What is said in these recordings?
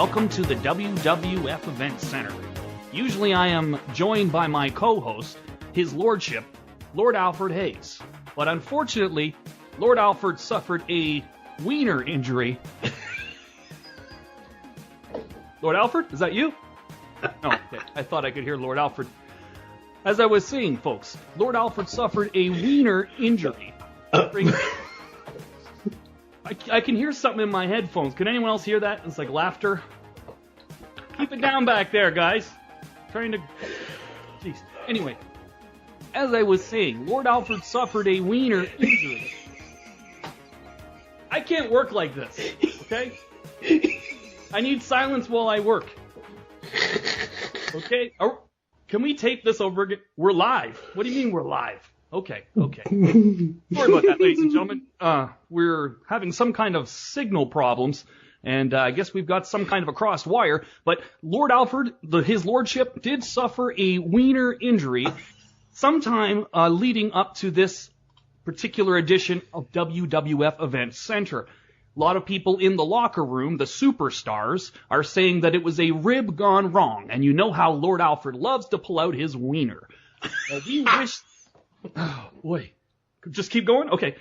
welcome to the WWF Event Center. Usually I am joined by my co-host, His Lordship, Lord Alfred Hayes. But unfortunately, Lord Alfred suffered a wiener injury. Lord Alfred, is that you? No, okay. I thought I could hear Lord Alfred. As I was saying, folks, Lord Alfred suffered a wiener injury. I can hear something in my headphones. Can anyone else hear that? It's like laughter. Keep it down back there, guys. Trying to... Jeez. Anyway, as I was saying, Lord Alfred suffered a wiener injury. I can't work like this, okay? I need silence while I work. Okay? Can we tape this over again? We're live. What do you mean we're live? Okay. Sorry about that, ladies and gentlemen. We're having some kind of signal problems, and I guess we've got some kind of a crossed wire. But Lord Alfred, his lordship, did suffer a wiener injury sometime leading up to this particular edition of WWF Event Center. A lot of people in the locker room, the superstars, are saying that it was a rib gone wrong. And you know how Lord Alfred loves to pull out his wiener. We wish... Oh, boy. Just keep going? Okay.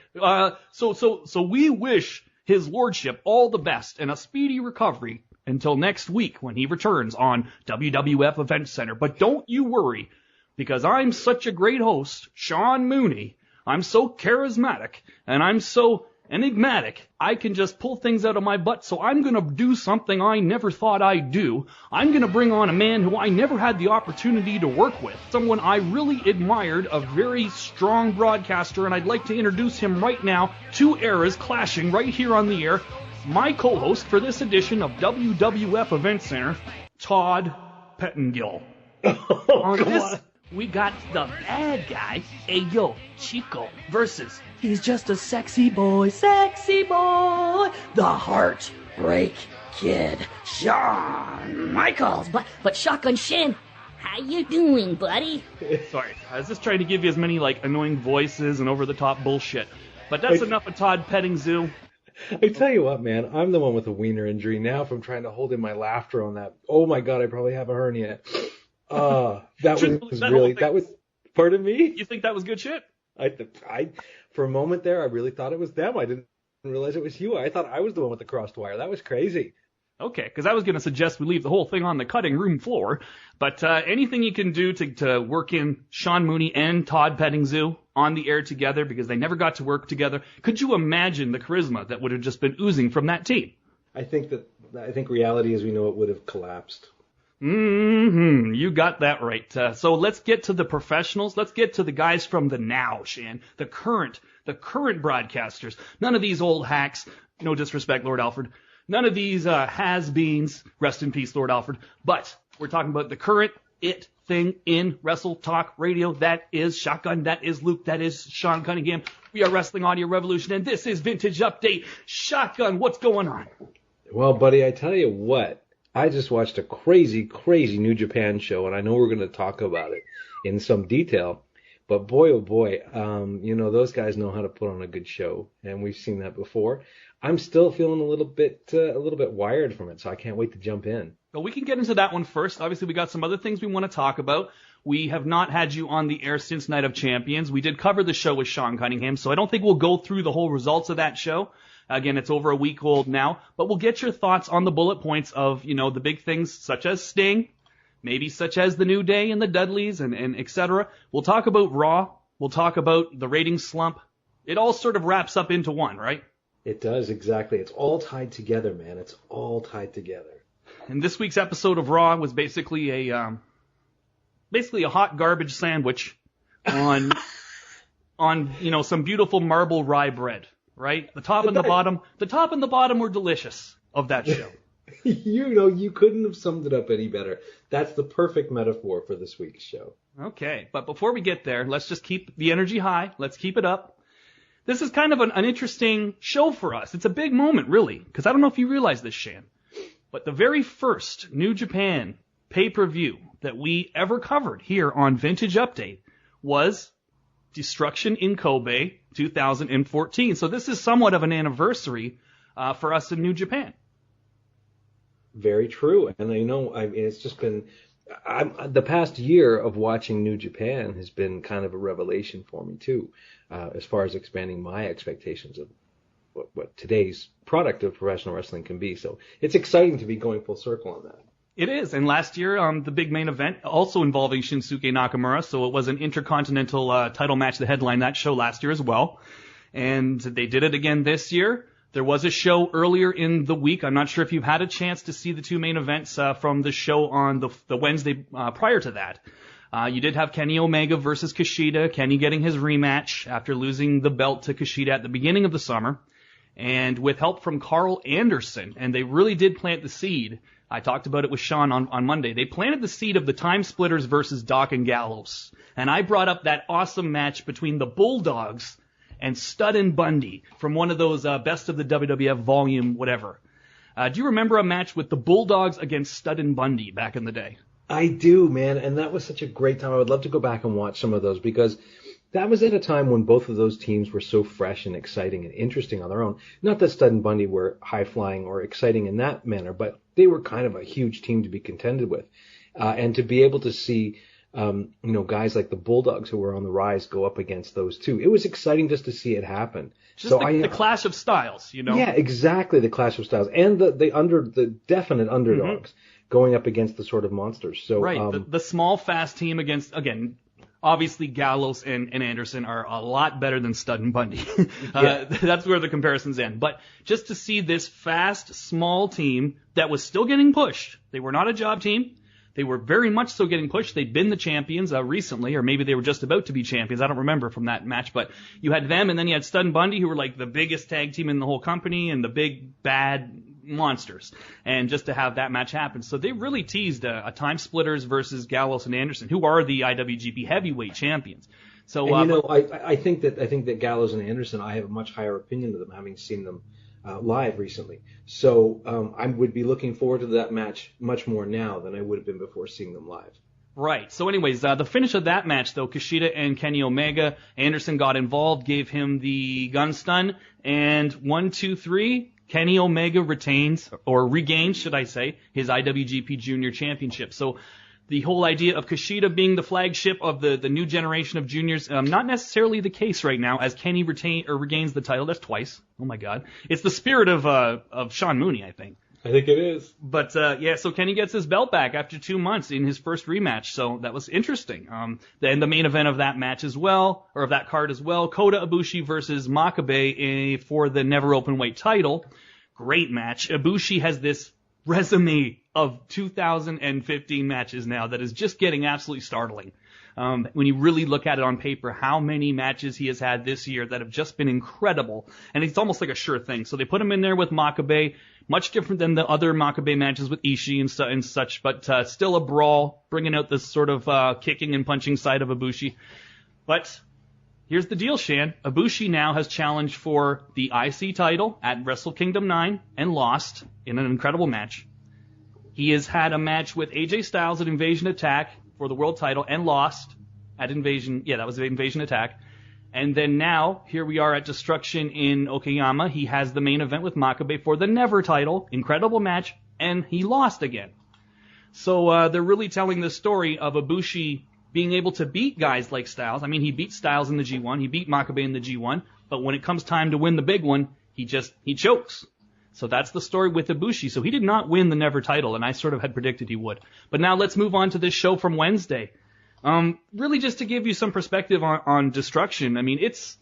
So we wish his lordship all the best and a speedy recovery until next week when he returns on WWF Event Center. But don't you worry, because I'm such a great host, Sean Mooney. I'm so charismatic, and I'm so enigmatic, I can just pull things out of my butt, so I'm going to do something I never thought I'd do. I'm going to bring on a man who I never had the opportunity to work with, someone I really admired, a very strong broadcaster, and I'd like to introduce him right now. Two eras clashing right here on the air. My co-host for this edition of WWF Event Center, Todd Pettengill. We got the bad guy, Ayo Chico, versus he's just a sexy boy, the Heartbreak Kid, Shawn Michaels. But Shotgun Shin, how you doing, buddy? Sorry, I was just trying to give you as many annoying voices and over-the-top bullshit. But that's enough of Todd Pettingzoo. I tell you what, man, I'm the one with a wiener injury now from trying to hold in my laughter on that. Oh my God, I probably have a hernia. That was pardon me? You think that was good shit? I for a moment there, I really thought it was them. I didn't realize it was you. I thought I was the one with the crossed wire. That was crazy. Okay, because I was going to suggest we leave the whole thing on the cutting room floor. But anything you can do to work in Sean Mooney and Todd Pettingzoo on the air together, because they never got to work together. Could you imagine the charisma that would have just been oozing from that team? I think reality as we know it would have collapsed. You got that right. So let's get to the professionals. Let's get to the guys from the now, Shan. The current broadcasters. None of these old hacks. No disrespect, Lord Alfred. None of these has-beens. Rest in peace, Lord Alfred. But we're talking about the current thing in Wrestle Talk Radio. That is Shotgun. That is Luke. That is Sean Cunningham. We are Wrestling Audio Revolution, and this is Vintage Update. Shotgun, what's going on? Well, buddy, I tell you what. I just watched a crazy New Japan show, and I know we're going to talk about it in some detail. But boy, oh boy, those guys know how to put on a good show, and we've seen that before. I'm still feeling a little bit wired from it, so I can't wait to jump in. Well, we can get into that one first. Obviously, we got some other things we want to talk about. We have not had you on the air since Night of Champions. We did cover the show with Sean Cunningham, so I don't think we'll go through the whole results of that show. Again, it's over a week old now, but we'll get your thoughts on the bullet points of, the big things such as Sting, maybe such as the New Day and the Dudleys and et cetera. We'll talk about Raw. We'll talk about the ratings slump. It all sort of wraps up into one, right? It does, exactly. It's all tied together, man. It's all tied together. And this week's episode of Raw was basically a hot garbage sandwich on some beautiful marble rye bread. Right? The top and the bottom were delicious of that show. You couldn't have summed it up any better. That's the perfect metaphor for this week's show. Okay, but before we get there, let's just keep the energy high. Let's keep it up. This is kind of an interesting show for us. It's a big moment, really, because I don't know if you realize this, Shan, but the very first New Japan pay-per-view that we ever covered here on Vintage Update was Destruction in Kobe 2014. So this is somewhat of an anniversary for us in New Japan. Very true. And it's just been the past year of watching New Japan has been kind of a revelation for me too, as far as expanding my expectations of what today's product of professional wrestling can be. So it's exciting to be going full circle on that. It is. And last year, the big main event also involving Shinsuke Nakamura. So it was an intercontinental title match that headlined that show last year as well. And they did it again this year. There was a show earlier in the week. I'm not sure if you've had a chance to see the two main events from the show on the Wednesday prior to that. You did have Kenny Omega versus Kushida. Kenny getting his rematch after losing the belt to Kushida at the beginning of the summer. And with help from Carl Anderson. And they really did plant the seed. I talked about it with Sean on Monday. They planted the seed of the Time Splitters versus Doc and Gallows. And I brought up that awesome match between the Bulldogs and Stud and Bundy from one of those Best of the WWF volume whatever. Do you remember a match with the Bulldogs against Stud and Bundy back in the day? I do, man, and that was such a great time. I would love to go back and watch some of those because that was at a time when both of those teams were so fresh and exciting and interesting on their own. Not that Stud and Bundy were high-flying or exciting in that manner, but they were kind of a huge team to be contended with. And to be able to see guys like the Bulldogs who were on the rise go up against those two. It was exciting just to see it happen. Just the clash of styles, Yeah, exactly, the clash of styles. And the definite underdogs going up against the sort of monsters. So right, the small, fast team against, again, obviously Gallows and Anderson are a lot better than Stud and Bundy. That's where the comparisons end. But just to see this fast, small team that was still getting pushed. They were not a job team. They were very much so getting pushed. They'd been the champions recently, or maybe they were just about to be champions. I don't remember from that match, but you had them, and then you had Stud and Bundy, who were like the biggest tag team in the whole company and the big bad monsters. And just to have that match happen, so they really teased a Time Splitters versus Gallows and Anderson, who are the IWGP Heavyweight champions. So I think that Gallows and Anderson, I have a much higher opinion of them, having seen them live recently. So I would be looking forward to that match much more now than I would have been before seeing them live. Right. So anyways, the finish of that match, though, Kushida and Kenny Omega, Anderson got involved, gave him the gun stun, and 1, 2, 3, Kenny Omega regains, should I say, his IWGP Junior Championship. So the whole idea of Kushida being the flagship of the new generation of juniors, not necessarily the case right now, as Kenny regains the title. That's twice. Oh my God. It's the spirit of Sean Mooney, I think. I think it is. But so Kenny gets his belt back after 2 months in his first rematch. So that was interesting. Then the main event of that match as well, or of that card as well, Kota Ibushi versus Makabe for the never openweight title. Great match. Ibushi has this resume of 2015 matches now that is just getting absolutely startling. When you really look at it on paper, how many matches he has had this year that have just been incredible, and it's almost like a sure thing. So they put him in there with Makabe, much different than the other Makabe matches with Ishii and such, but still a brawl, bringing out this sort of kicking and punching side of Ibushi. But here's the deal, Shan. Ibushi now has challenged for the IC title at Wrestle Kingdom 9 and lost in an incredible match. He has had a match with AJ Styles at Invasion Attack for the world title and lost at Invasion. Yeah, that was the Invasion Attack. And then now, here we are at Destruction in Okayama. He has the main event with Makabe for the Never title. Incredible match. And he lost again. So they're really telling the story of Ibushi being able to beat guys like Styles. I mean, he beat Styles in the G1. He beat Makabe in the G1. But when it comes time to win the big one, he chokes. So that's the story with Ibushi. So he did not win the Never title, and I sort of had predicted he would. But now let's move on to this show from Wednesday. Really just to give you some perspective on Destruction. I mean, it's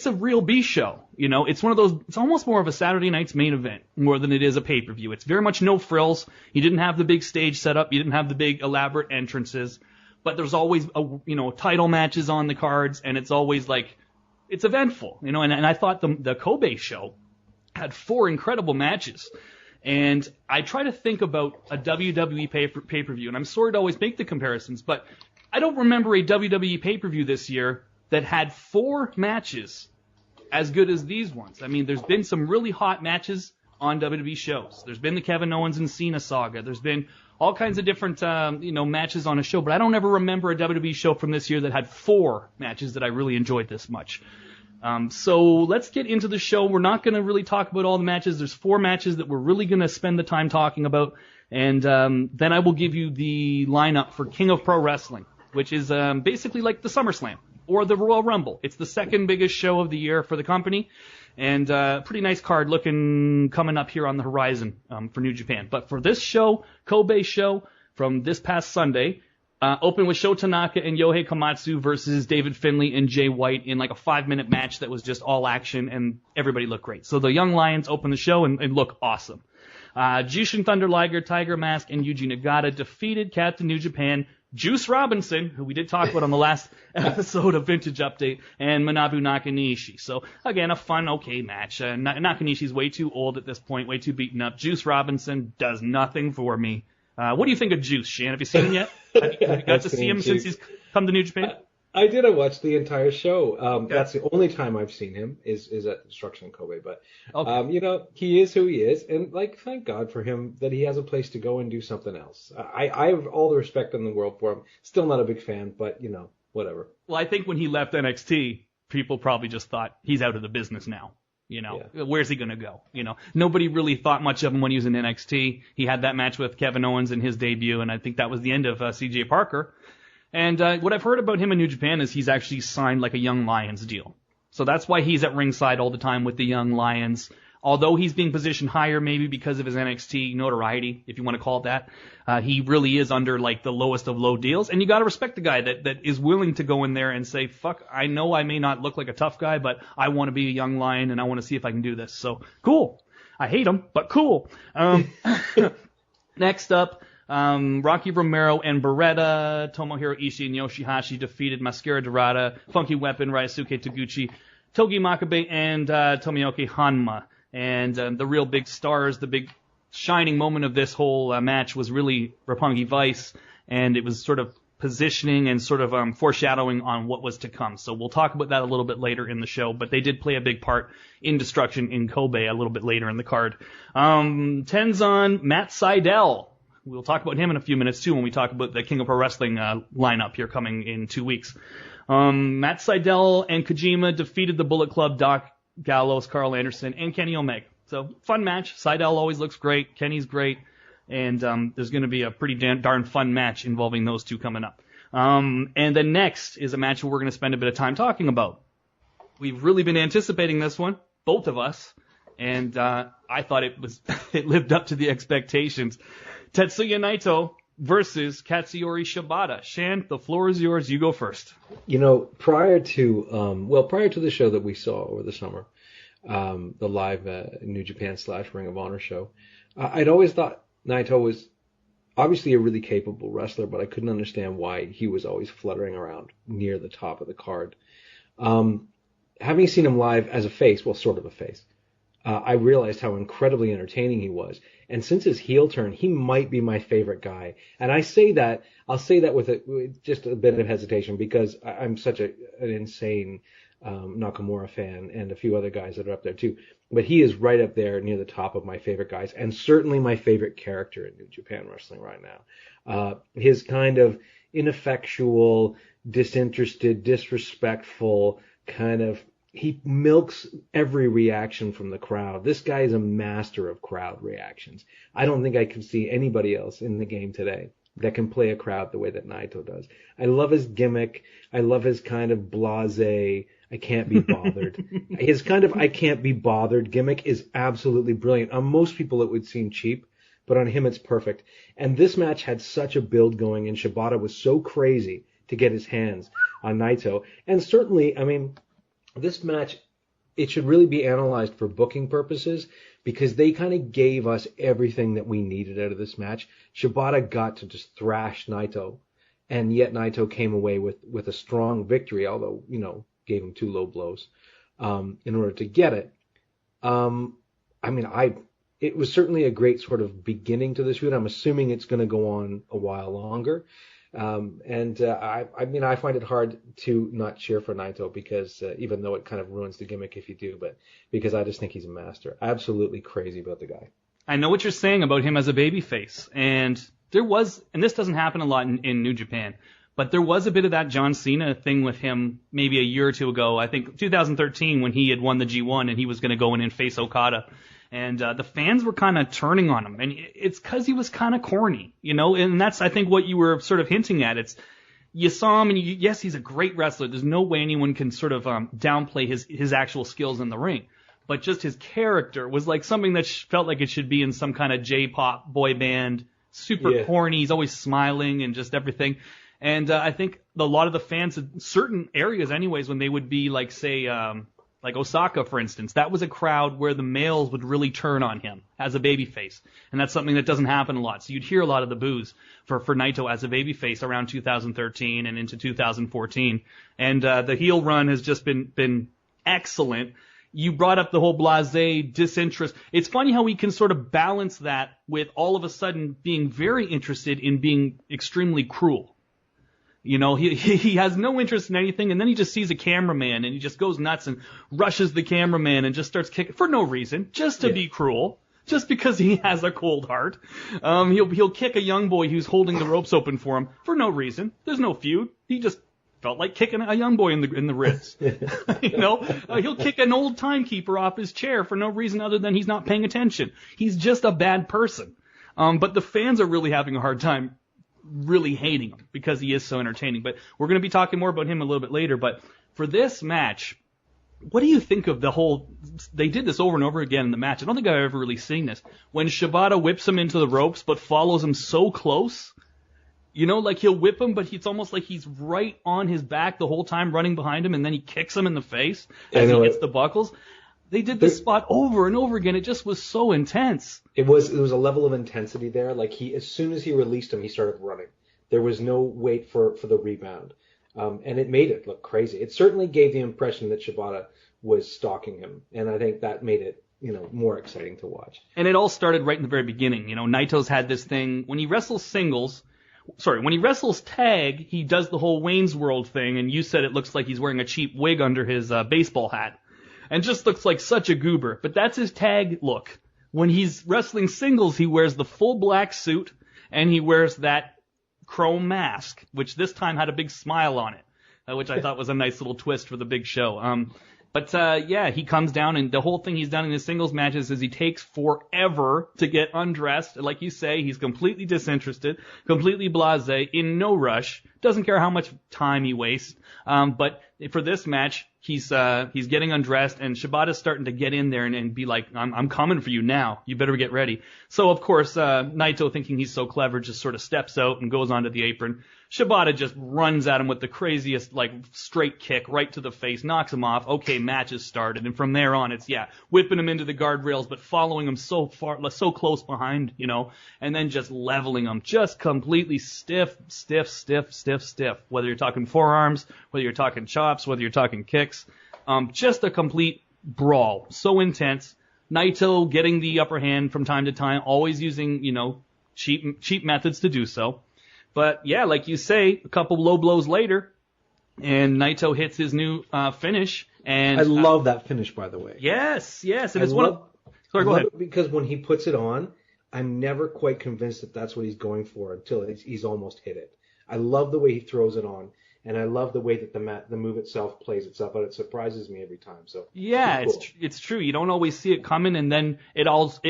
a real B show. You know, it's one of those, it's almost more of a Saturday night's main event more than it is a pay-per-view. It's very much no frills. You didn't have the big stage setup. You didn't have the big elaborate entrances. But there's always, title matches on the cards, and it's always like, it's eventful. You know, and I thought the Kobe show had 4 incredible matches. And I try to think about a WWE pay-per-view, and I'm sorry to always make the comparisons, but I don't remember a WWE pay-per-view this year that had 4 matches as good as these ones. I mean, there's been some really hot matches on WWE shows. There's been the Kevin Owens and Cena saga. There's been all kinds of different, matches on a show, but I don't ever remember a WWE show from this year that had 4 matches that I really enjoyed this much. So let's get into the show. We're not going to really talk about all the matches. There's 4 matches that we're really going to spend the time talking about. And then I will give you the lineup for King of Pro Wrestling, which is basically like the SummerSlam or the Royal Rumble. It's the second biggest show of the year for the company. And pretty nice card coming up here on the horizon for New Japan. But for this show, Kobe show from this past Sunday, opened with Sho Tanaka and Yohei Komatsu versus David Finlay and Jay White in like a 5-minute match that was just all action, and everybody looked great. So the Young Lions opened the show and look awesome. Jushin Thunder Liger, Tiger Mask, and Yuji Nagata defeated Captain New Japan, Juice Robinson, who we did talk about on the last episode of Vintage Update, and Manabu Nakanishi. So, again, a fun, okay match. Nakanishi's way too old at this point, way too beaten up. Juice Robinson does nothing for me. What do you think of Juice, Shan? Have you seen him yet? Have you got to see him since he's come to New Japan? I did. I watched the entire show. That's the only time I've seen him is at Destruction in Kobe. But, okay. He is who he is. And, thank God for him that he has a place to go and do something else. I have all the respect in the world for him. Still not a big fan, but, whatever. Well, I think when he left NXT, people probably just thought he's out of the business now. Where's he going to go? Nobody really thought much of him when he was in NXT. He had that match with Kevin Owens in his debut, and I think that was the end of CJ Parker. And what I've heard about him in New Japan is he's actually signed like a Young Lions deal. So that's why he's at ringside all the time with the Young Lions. Although he's being positioned higher maybe because of his NXT notoriety, if you want to call it that, he really is under like the lowest of low deals. And you got to respect the guy that is willing to go in there and say, fuck, I know I may not look like a tough guy, but I want to be a Young Lion and I want to see if I can do this. So cool. I hate him, but cool. Next up, Rocky Romero and Beretta, Tomohiro Ishii and Yoshihashi defeated Mascara Dorada, Funky Weapon, Ryosuke Taguchi, Togi Makabe, and Tomoaki Hanma. And the real big stars, the big shining moment of this whole match was really Roppongi Vice, and it was sort of positioning and sort of foreshadowing on what was to come. So we'll talk about that a little bit later in the show, but they did play a big part in Destruction in Kobe a little bit later in the card. Tenzan, Matt Sydal. We'll talk about him in a few minutes, too, when we talk about the King of Pro Wrestling lineup here coming in 2 weeks. Matt Sydal and Kojima defeated the Bullet Club, Doc Gallows, Carl Anderson, and Kenny Omega. So, fun match. Sydal always looks great. Kenny's great. And there's going to be a pretty darn fun match involving those two coming up. And then next is a match we're going to spend a bit of time talking about. We've really been anticipating this one, both of us. And I thought it lived up to the expectations. Tetsuya Naito versus Katsuyori Shibata. Shan, the floor is yours. You go first. Prior to the show that we saw over the summer, the live New Japan / Ring of Honor show, I'd always thought Naito was obviously a really capable wrestler, but I couldn't understand why he was always fluttering around near the top of the card. Having seen him live as a face, well, sort of a face, I realized how incredibly entertaining he was. And since his heel turn, he might be my favorite guy. And I'll say that with just a bit of hesitation because I'm such an insane Nakamura fan and a few other guys that are up there too. But he is right up there near the top of my favorite guys and certainly my favorite character in New Japan Wrestling right now. His kind of ineffectual, disinterested, disrespectful kind of, he milks every reaction from the crowd. This guy is a master of crowd reactions. I don't think I can see anybody else in the game today that can play a crowd the way that Naito does. I love his gimmick. I love his kind of blasé, I can't be bothered. His kind of I can't be bothered gimmick is absolutely brilliant. On most people it would seem cheap, but on him it's perfect. And this match had such a build going, and Shibata was so crazy to get his hands on Naito. And certainly, this match, it should really be analyzed for booking purposes because they kind of gave us everything that we needed out of this match. Shibata got to just thrash Naito, and yet Naito came away with a strong victory, although, gave him 2 low blows in order to get it. It was certainly a great sort of beginning to this feud. I'm assuming it's going to go on a while longer. I find it hard to not cheer for Naito because even though it kind of ruins the gimmick if you do, but because I just think he's a master. Absolutely crazy about the guy. I know what you're saying about him as a babyface, and this doesn't happen a lot in New Japan, But there was a bit of that John Cena thing with him maybe a year or two ago. I think 2013 when he had won the G1 and he was going to go in and face Okada. And the fans were kind of turning on him. And it's because he was kind of corny, you know. And that's, I think, what you were sort of hinting at. It's you saw him, and yes, he's a great wrestler. There's no way anyone can sort of downplay his actual skills in the ring. But just his character was like something that felt like it should be in some kind of J-pop boy band. Super corny. He's always smiling and just everything. And I think a lot of the fans in certain areas anyways, when they would be like, say, like Osaka, for instance, that was a crowd where the males would really turn on him as a babyface. And that's something that doesn't happen a lot. So you'd hear a lot of the boos for Naito as a babyface around 2013 and into 2014. And the heel run has just been excellent. You brought up the whole blasé disinterest. It's funny how we can sort of balance that with all of a sudden being very interested in being extremely cruel. You know, he has no interest in anything, and then he just sees a cameraman, and he just goes nuts and rushes the cameraman and just starts kicking for no reason, just to be cruel, just because he has a cold heart. He'll kick a young boy who's holding the ropes open for him for no reason. There's no feud. He just felt like kicking a young boy in the ribs. You know, he'll kick an old timekeeper off his chair for no reason other than he's not paying attention. He's just a bad person. But the fans are really having a hard time really hating him because he is so entertaining. But we're going to be talking more about him a little bit later. But for this match, what do you think of the whole, they did this over and over again in the match. I don't think I've ever really seen this. When Shibata whips him into the ropes but follows him so close, you know, like he'll whip him, but it's almost like he's right on his back the whole time running behind him, and then he kicks him in the face as he hits the buckles. They did this spot over and over again. It just was so intense. It was a level of intensity there. Like as soon as he released him, he started running. There was no wait for the rebound. And it made it look crazy. It certainly gave the impression that Shibata was stalking him. And I think that made it, you know, more exciting to watch. And it all started right in the very beginning. You know, Naito's had this thing when he wrestles tag, he does the whole Wayne's World thing. And you said it looks like he's wearing a cheap wig under his baseball hat. And just looks like such a goober. But that's his tag look. When he's wrestling singles, he wears the full black suit, and he wears that chrome mask, which this time had a big smile on it, which I thought was a nice little twist for the big show. But he comes down, and the whole thing he's done in his singles matches is he takes forever to get undressed. Like you say, he's completely disinterested, completely blasé, in no rush, doesn't care how much time he wastes. But for this match, he's getting undressed, and Shibata's starting to get in there and be like, I'm coming for you now. You better get ready. So, of course, Naito, thinking he's so clever, just sort of steps out and goes onto the apron. Shibata just runs at him with the craziest, like, straight kick right to the face, knocks him off. Okay, match is started. And from there on, it's, whipping him into the guardrails, but following him so close behind, you know, and then just leveling him, just completely stiff. Whether you're talking forearms, whether you're talking chops, whether you're talking kicks, just a complete brawl. So intense. Naito getting the upper hand from time to time, always using, you know, cheap methods to do so. But yeah, like you say, a couple low blows later, and Naito hits his new finish. And I love that finish, by the way. Yes, and it's one of. Sorry, go ahead. Because when he puts it on, I'm never quite convinced that that's what he's going for until he's almost hit it. I love the way he throws it on, and I love the way that the move itself plays itself, but it surprises me every time. So yeah, cool. It's true. You don't always see it coming, and then it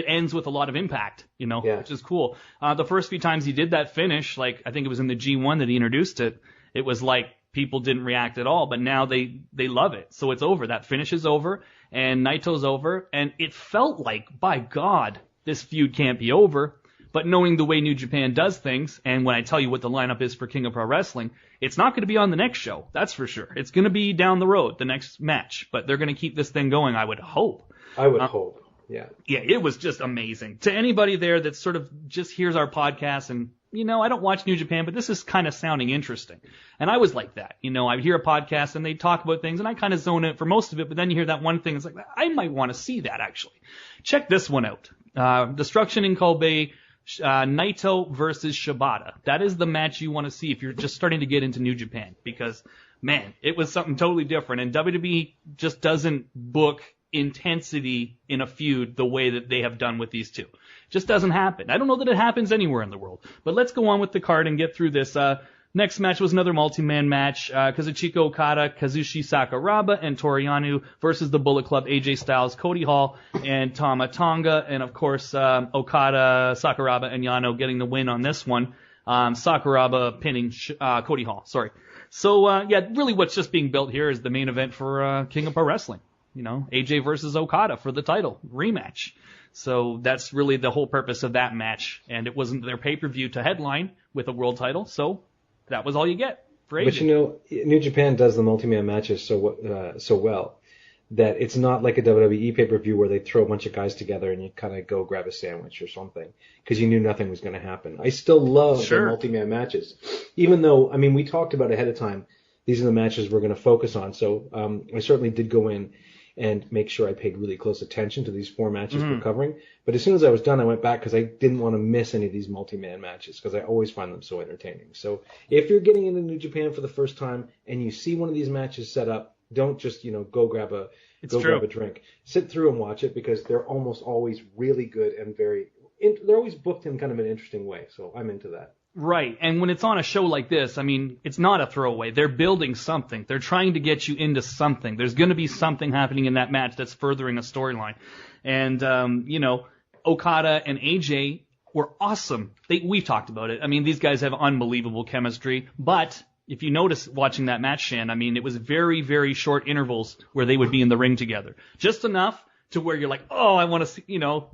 ends with a lot of impact, you know, which is cool. The first few times he did that finish, like I think it was in the G1 that he introduced it, it was like people didn't react at all, but now they love it. So it's over. That finish is over, and Naito's over, and it felt like, by God, this feud can't be over. But knowing the way New Japan does things, and when I tell you what the lineup is for King of Pro Wrestling, it's not going to be on the next show. That's for sure. It's going to be down the road, the next match. But they're going to keep this thing going, I would hope. I would hope, yeah. Yeah, it was just amazing. To anybody there that sort of just hears our podcast and, you know, I don't watch New Japan, but this is kind of sounding interesting. And I was like that. You know, I would hear a podcast and they talk about things, and I kind of zone in for most of it, but then you hear that one thing, it's like, I might want to see that, actually. Check this one out. Destruction in Kobe, Naito versus Shibata. That is the match you want to see if you're just starting to get into New Japan, because, man, it was something totally different. And WWE just doesn't book intensity in a feud the way that they have done with these two. Just doesn't happen. I don't know that it happens anywhere in the world. But let's go on with the card and get through this. Next match was another multi-man match. Kazuchika Okada, Kazushi Sakuraba, and Toru Yano versus the Bullet Club, AJ Styles, Cody Hall, and Tama Tonga. And, of course, Okada, Sakuraba, and Yano getting the win on this one. Sakuraba pinning Cody Hall, sorry. So, really what's just being built here is the main event for King of Pro Wrestling. AJ versus Okada for the title, rematch. So that's really the whole purpose of that match. And it wasn't their pay-per-view to headline with a world title, so that was all you get for AJ. But New Japan does the multi-man matches so well that it's not like a WWE pay-per-view where they throw a bunch of guys together and you kind of go grab a sandwich or something because you knew nothing was going to happen. I still love the multi-man matches, even though, we talked about ahead of time, these are the matches we're going to focus on. So I certainly did go in and make sure I paid really close attention to these 4 matches we're covering. But as soon as I was done, I went back because I didn't want to miss any of these multi-man matches because I always find them so entertaining. So if you're getting into New Japan for the first time and you see one of these matches set up, don't just, go grab a drink. Sit through and watch it because they're almost always really good and they're always booked in kind of an interesting way. So I'm into that. Right. And when it's on a show like this, it's not a throwaway. They're building something. They're trying to get you into something. There's going to be something happening in that match that's furthering a storyline. And, Okada and AJ were awesome. We've talked about it. These guys have unbelievable chemistry. But if you notice watching that match, Shan, it was very, very short intervals where they would be in the ring together. Just enough to where you're like, oh, I want to see,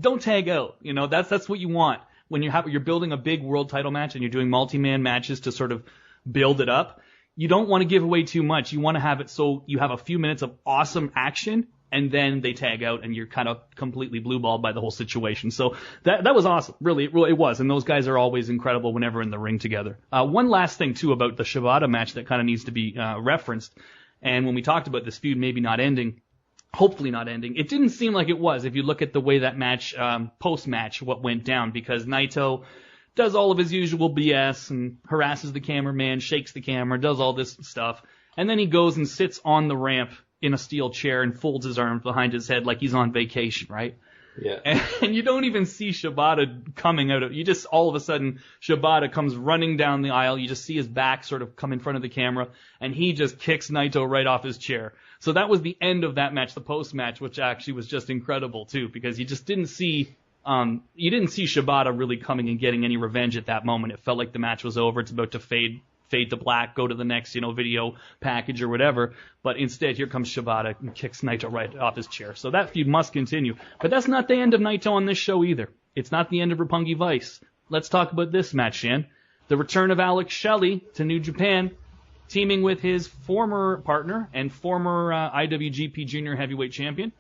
don't tag out. That's what you want. When you're building a big world title match and you're doing multi-man matches to sort of build it up, you don't want to give away too much. You want to have it so you have a few minutes of awesome action and then they tag out and you're kind of completely blue balled by the whole situation. So that was awesome. Really, it was. And those guys are always incredible whenever in the ring together. One last thing too about the Shibata match that kind of needs to be referenced. And when we talked about this feud maybe not ending, hopefully not ending. It didn't seem like it was if you look at the way that match, post-match, what went down, because Naito does all of his usual BS and harasses the cameraman, shakes the camera, does all this stuff, and then he goes and sits on the ramp in a steel chair and folds his arms behind his head like he's on vacation, right? Yeah. And you don't even see Shibata coming out of, you just all of a sudden, Shibata comes running down the aisle, you just see his back sort of come in front of the camera, and he just kicks Naito right off his chair. So that was the end of that match, the post-match, which actually was just incredible too, because you just didn't see Shibata really coming and getting any revenge at that moment. It felt like the match was over, it's about to fade to black, go to the next, video package or whatever. But instead, here comes Shibata and kicks Naito right off his chair. So that feud must continue. But that's not the end of Naito on this show either. It's not the end of Roppongi Vice. Let's talk about this match, Shan. The return of Alex Shelley to New Japan, teaming with his former partner and former IWGP Junior Heavyweight Champion,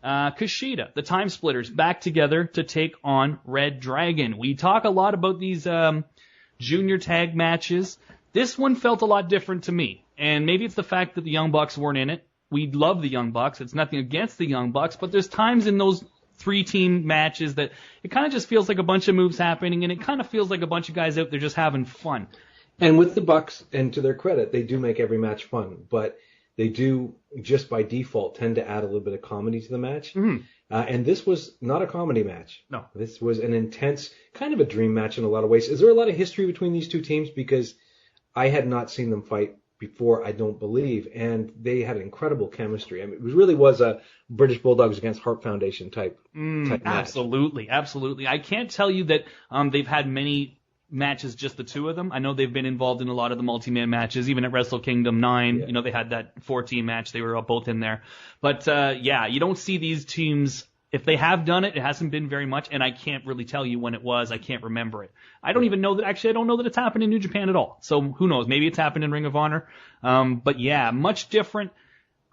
Kushida. The Time Splitters back together to take on Red Dragon. We talk a lot about these junior tag matches. This one felt a lot different to me, and maybe it's the fact that the Young Bucks weren't in it. We love the Young Bucks. It's nothing against the Young Bucks, but there's times in those 3-team matches that it kind of just feels like a bunch of moves happening, and it kind of feels like a bunch of guys out there just having fun. And with the Bucks, and to their credit, they do make every match fun, but they do, just by default, tend to add a little bit of comedy to the match. Mm-hmm. And this was not a comedy match. No. This was an intense, kind of a dream match in a lot of ways. Is there a lot of history between these two teams? Because I had not seen them fight before, I don't believe, and they had incredible chemistry. It really was a British Bulldogs against Hart Foundation type match. Absolutely. I can't tell you that they've had many matches, just the two of them. I know they've been involved in a lot of the multi-man matches, even at Wrestle Kingdom 9. Yeah. They had that 4-team match. They were both in there. But, you don't see these teams. If they have done it, it hasn't been very much, and I can't really tell you when it was. I can't remember it. I don't even know that, actually, I don't know that it's happened in New Japan at all. So who knows? Maybe it's happened in Ring of Honor. But yeah, much different.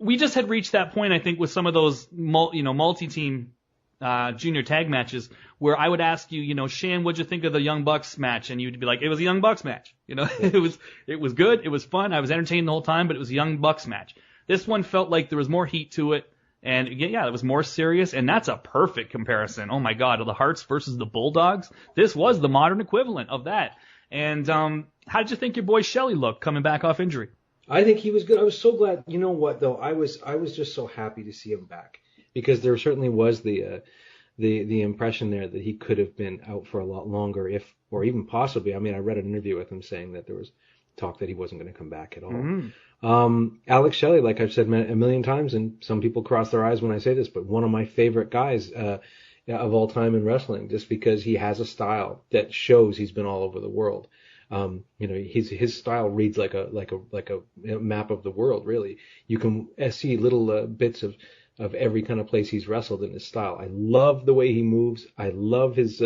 We just had reached that point, I think, with some of those, multi-team junior tag matches where I would ask you, Shan, what'd you think of the Young Bucks match? And you'd be like, it was a Young Bucks match. It was good. It was fun. I was entertained the whole time, but it was a Young Bucks match. This one felt like there was more heat to it. And yeah, it was more serious, and that's a perfect comparison. Oh my God, the Hearts versus the Bulldogs. This was the modern equivalent of that. And how did you think your boy Shelley looked coming back off injury? I think he was good. I was so glad. You know what though? I was just so happy to see him back, because there certainly was the impression there that he could have been out for a lot longer, or even possibly. I read an interview with him saying that there was talk that he wasn't going to come back at all. Mm-hmm. Alex Shelley, like I've said a million times, and some people cross their eyes when I say this, but one of my favorite guys of all time in wrestling, just because he has a style that shows he's been all over the world. His style reads like a map of the world. Really, you can see little bits of every kind of place he's wrestled in his style. I love the way he moves. I love his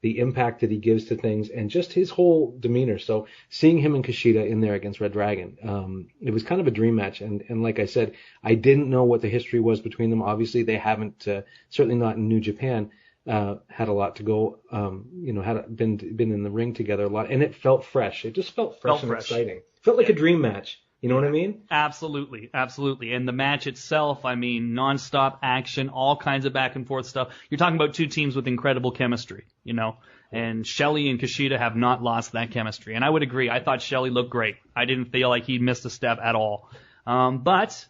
the impact that he gives to things, and just his whole demeanor. So seeing him and Kushida in there against Red Dragon, it was kind of a dream match. And like I said, I didn't know what the history was between them. Obviously, they haven't, certainly not in New Japan, had a lot to go, had been in the ring together a lot, and it felt fresh. It just felt fresh and exciting. Felt like a dream match. You know what I mean? Absolutely, absolutely. And the match itself, I mean, nonstop action, all kinds of back and forth stuff. You're talking about two teams with incredible chemistry, and Shelley and Kushida have not lost that chemistry. And I would agree. I thought Shelley looked great. I didn't feel like he missed a step at all. But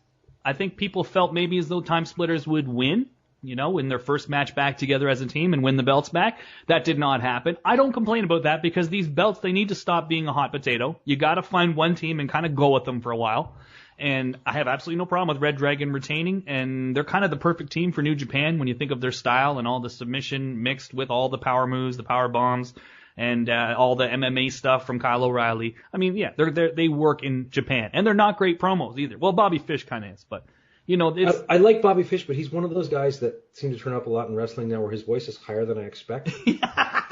I think people felt maybe as though Time Splitters would win, in their first match back together as a team and win the belts back. That did not happen. I don't complain about that because these belts, they need to stop being a hot potato. You got to find one team and kind of go with them for a while. And I have absolutely no problem with Red Dragon retaining, and they're kind of the perfect team for New Japan when you think of their style and all the submission mixed with all the power moves, the power bombs, and all the MMA stuff from Kyle O'Reilly. I mean, yeah, they work in Japan, and they're not great promos either. Well, Bobby Fish kind of is, but I like Bobby Fish, but he's one of those guys that seem to turn up a lot in wrestling now where his voice is higher than I expect. Do you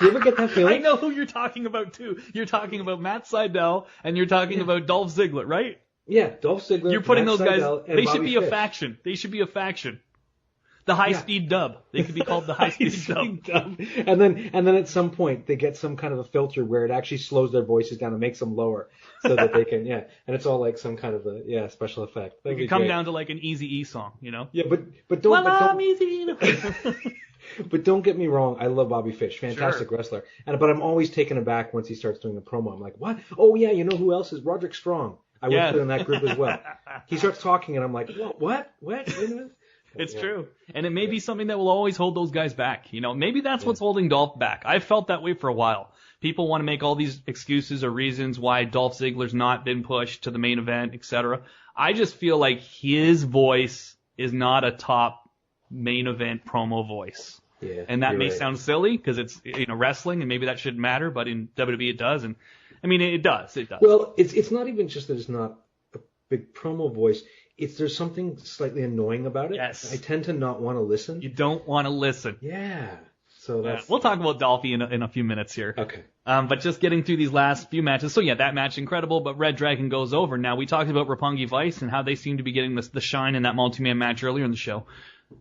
ever get that feeling? I know who you're talking about, too. You're talking about Matt Sydal, and you're talking about Dolph Ziggler, right? Yeah, Dolph Ziggler. You're putting Matt those guys, Sydal, and they Bobby should be Fish. a faction. They should be a faction. The high-speed dub. They could be called the high-speed dub. And then at some point, they get some kind of a filter where it actually slows their voices down and makes them lower so that they can, and it's all like some kind of a, special effect. It could come down to like an Eazy-E song, Yeah, but don't... I'm easy. But don't get me wrong, I love Bobby Fish, fantastic wrestler. But I'm always taken aback once he starts doing a promo. I'm like, what? Oh yeah, you know who else is Roderick Strong? I would put in that group as well. He starts talking and I'm like, what? Wait a minute. It's true. And it may be something that will always hold those guys back. Maybe that's what's holding Dolph back. I've felt that way for a while. People want to make all these excuses or reasons why Dolph Ziggler's not been pushed to the main event, etc. I just feel like his voice is not a top main event promo voice. Yeah, and that may sound silly because it's wrestling and maybe that shouldn't matter, but in WWE it does. And I mean, it does. Well, it's not even just that it's not a big promo voice. There's something slightly annoying about it. Yes. I tend to not want to listen. You don't want to listen. Yeah. So that's... We'll talk about Dolphy in a few minutes here. Okay. But just getting through these last few matches. So yeah, that match incredible, but Red Dragon goes over. Now we talked about Roppongi Vice and how they seem to be getting the shine in that multi-man match earlier in the show.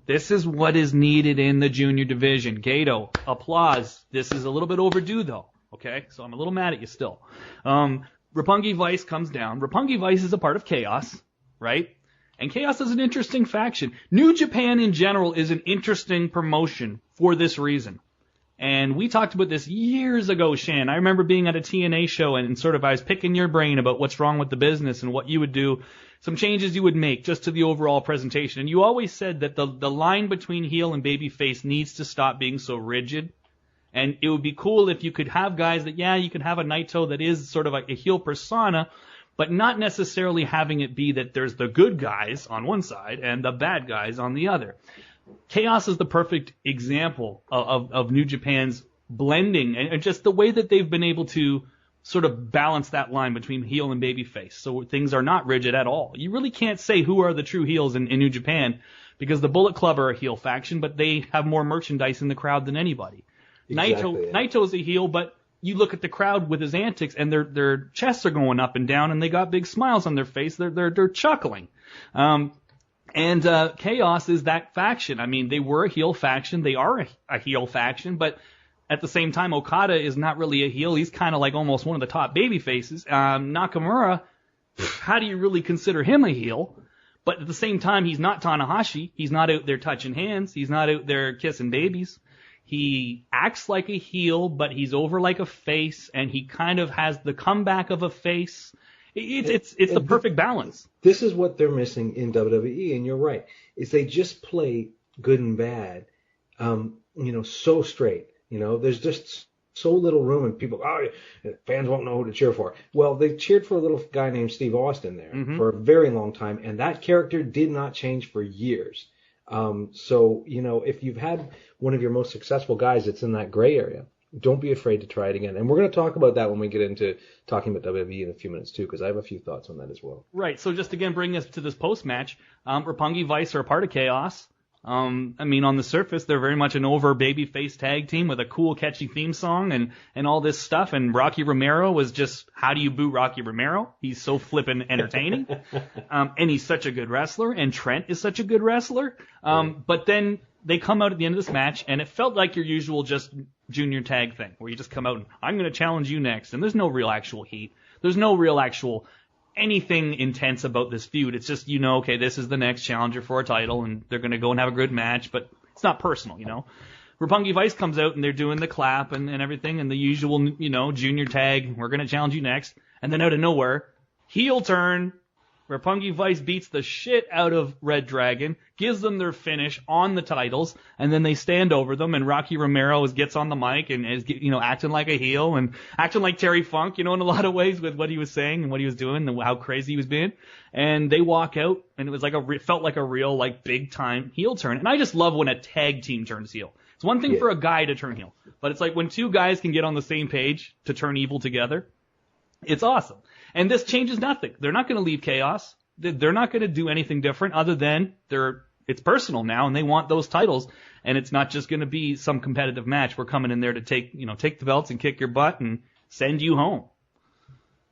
This is what is needed in the junior division. Gato, applause. This is a little bit overdue though. Okay, so I'm a little mad at you still. Roppongi Vice comes down. Roppongi Vice is a part of Chaos, right? And Chaos is an interesting faction. New Japan in general is an interesting promotion for this reason. And we talked about this years ago, Shan. I remember being at a TNA show and sort of I was picking your brain about what's wrong with the business and what you would do, some changes you would make just to the overall presentation. And you always said that the line between heel and babyface needs to stop being so rigid. And it would be cool if you could have guys that, you could have a Naito that is sort of like a heel persona, but not necessarily having it be that there's the good guys on one side and the bad guys on the other. Chaos is the perfect example of New Japan's blending and just the way that they've been able to sort of balance that line between heel and babyface. So things are not rigid at all. You really can't say who are the true heels in New Japan because the Bullet Club are a heel faction, but they have more merchandise in the crowd than anybody. Exactly, Naito's a heel, but you look at the crowd with his antics and their chests are going up and down and they got big smiles on their face. They're chuckling. And Chaos is that faction. I mean, they were a heel faction. They are a heel faction, but at the same time, Okada is not really a heel. He's kind of like almost one of the top baby faces. Nakamura, how do you really consider him a heel? But at the same time, he's not Tanahashi. He's not out there touching hands. He's not out there kissing babies. He acts like a heel, but he's over like a face, and he kind of has the comeback of a face. It's the perfect balance. This is what they're missing in WWE, and you're right. Is they just play good and bad, so straight. There's just so little room, and people, fans won't know who to cheer for. Well, they cheered for a little guy named Steve Austin there for a very long time, and that character did not change for years. So, if you've had one of your most successful guys that's in that gray area, don't be afraid to try it again. And we're going to talk about that when we get into talking about WWE in a few minutes, too, because I have a few thoughts on that as well. Right. So just again, bringing us to this post-match, Roppongi Vice are a part of Chaos. On the surface, they're very much an over babyface tag team with a cool, catchy theme song and all this stuff. And Rocky Romero was just, how do you boo Rocky Romero? He's so flippin' entertaining. And he's such a good wrestler. And Trent is such a good wrestler. But then they come out at the end of this match, and it felt like your usual just junior tag thing, where you just come out and, I'm going to challenge you next. And there's no real actual heat. There's no real actual anything intense about this feud. It's just, okay, this is the next challenger for a title, and they're going to go and have a good match, but it's not personal, Roppongi Vice comes out, and they're doing the clap and everything, and the usual, junior tag, we're going to challenge you next. And then out of nowhere, heel turn, Roppongi Vice beats the shit out of Red Dragon, gives them their finish on the titles, and then they stand over them, and Rocky Romero gets on the mic and is, acting like a heel and acting like Terry Funk, in a lot of ways with what he was saying and what he was doing and how crazy he was being. And they walk out, and it was felt like a real, big time heel turn. And I just love when a tag team turns heel. It's one thing for a guy to turn heel, but it's like when two guys can get on the same page to turn evil together. It's awesome. And this changes nothing. They're not going to leave Chaos. They're not going to do anything different other than it's personal now, and they want those titles. And it's not just going to be some competitive match. We're coming in there to take the belts and kick your butt and send you home.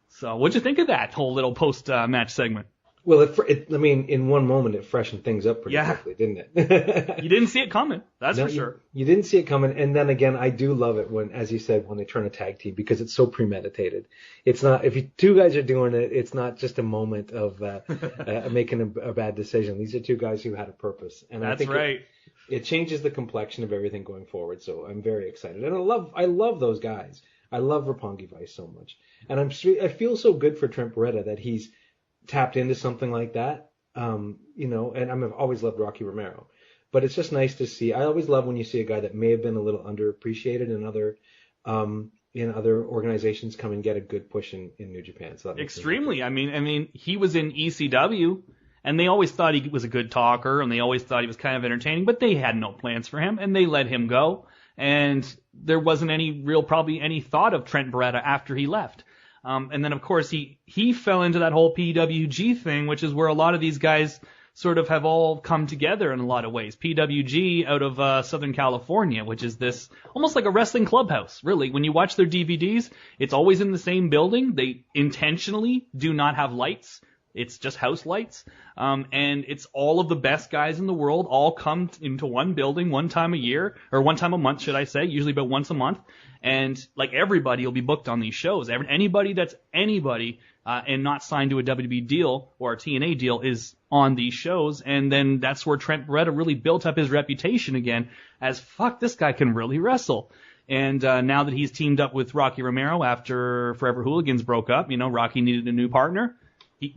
So what'd you think of that whole little post-match segment? Well, in one moment it freshened things up pretty quickly, didn't it? You didn't see it coming, that's for sure. You didn't see it coming, and then again, I do love it when, as you said, when they turn a tag team, because it's so premeditated. It's not, if two guys are doing it, it's not just a moment of making a bad decision. These are two guys who had a purpose, and that's I think right. It changes the complexion of everything going forward. So I'm very excited, and I love those guys. I love Roppongi Vice so much, and I feel so good for Trent Beretta that he's tapped into something like that, and I've always loved Rocky Romero, but it's just nice to see. I always love when you see a guy that may have been a little underappreciated in other organizations come and get a good push in New Japan. So extremely. I mean, he was in ECW, and they always thought he was a good talker, and they always thought he was kind of entertaining, but they had no plans for him, and they let him go, and there wasn't any thought of Trent Beretta after he left. And then, of course, he fell into that whole PWG thing, which is where a lot of these guys sort of have all come together in a lot of ways. PWG out of Southern California, which is this almost like a wrestling clubhouse, really. When you watch their DVDs, it's always in the same building. They intentionally do not have lights. It's just house lights. And it's all of the best guys in the world all come into one building one time a year, or one time a month, should I say, usually about once a month. And everybody will be booked on these shows. Anybody that's anybody and not signed to a WWE deal or a TNA deal is on these shows. And then that's where Trent Beretta really built up his reputation again as, fuck, this guy can really wrestle. And now that he's teamed up with Rocky Romero after Forever Hooligans broke up, Rocky needed a new partner.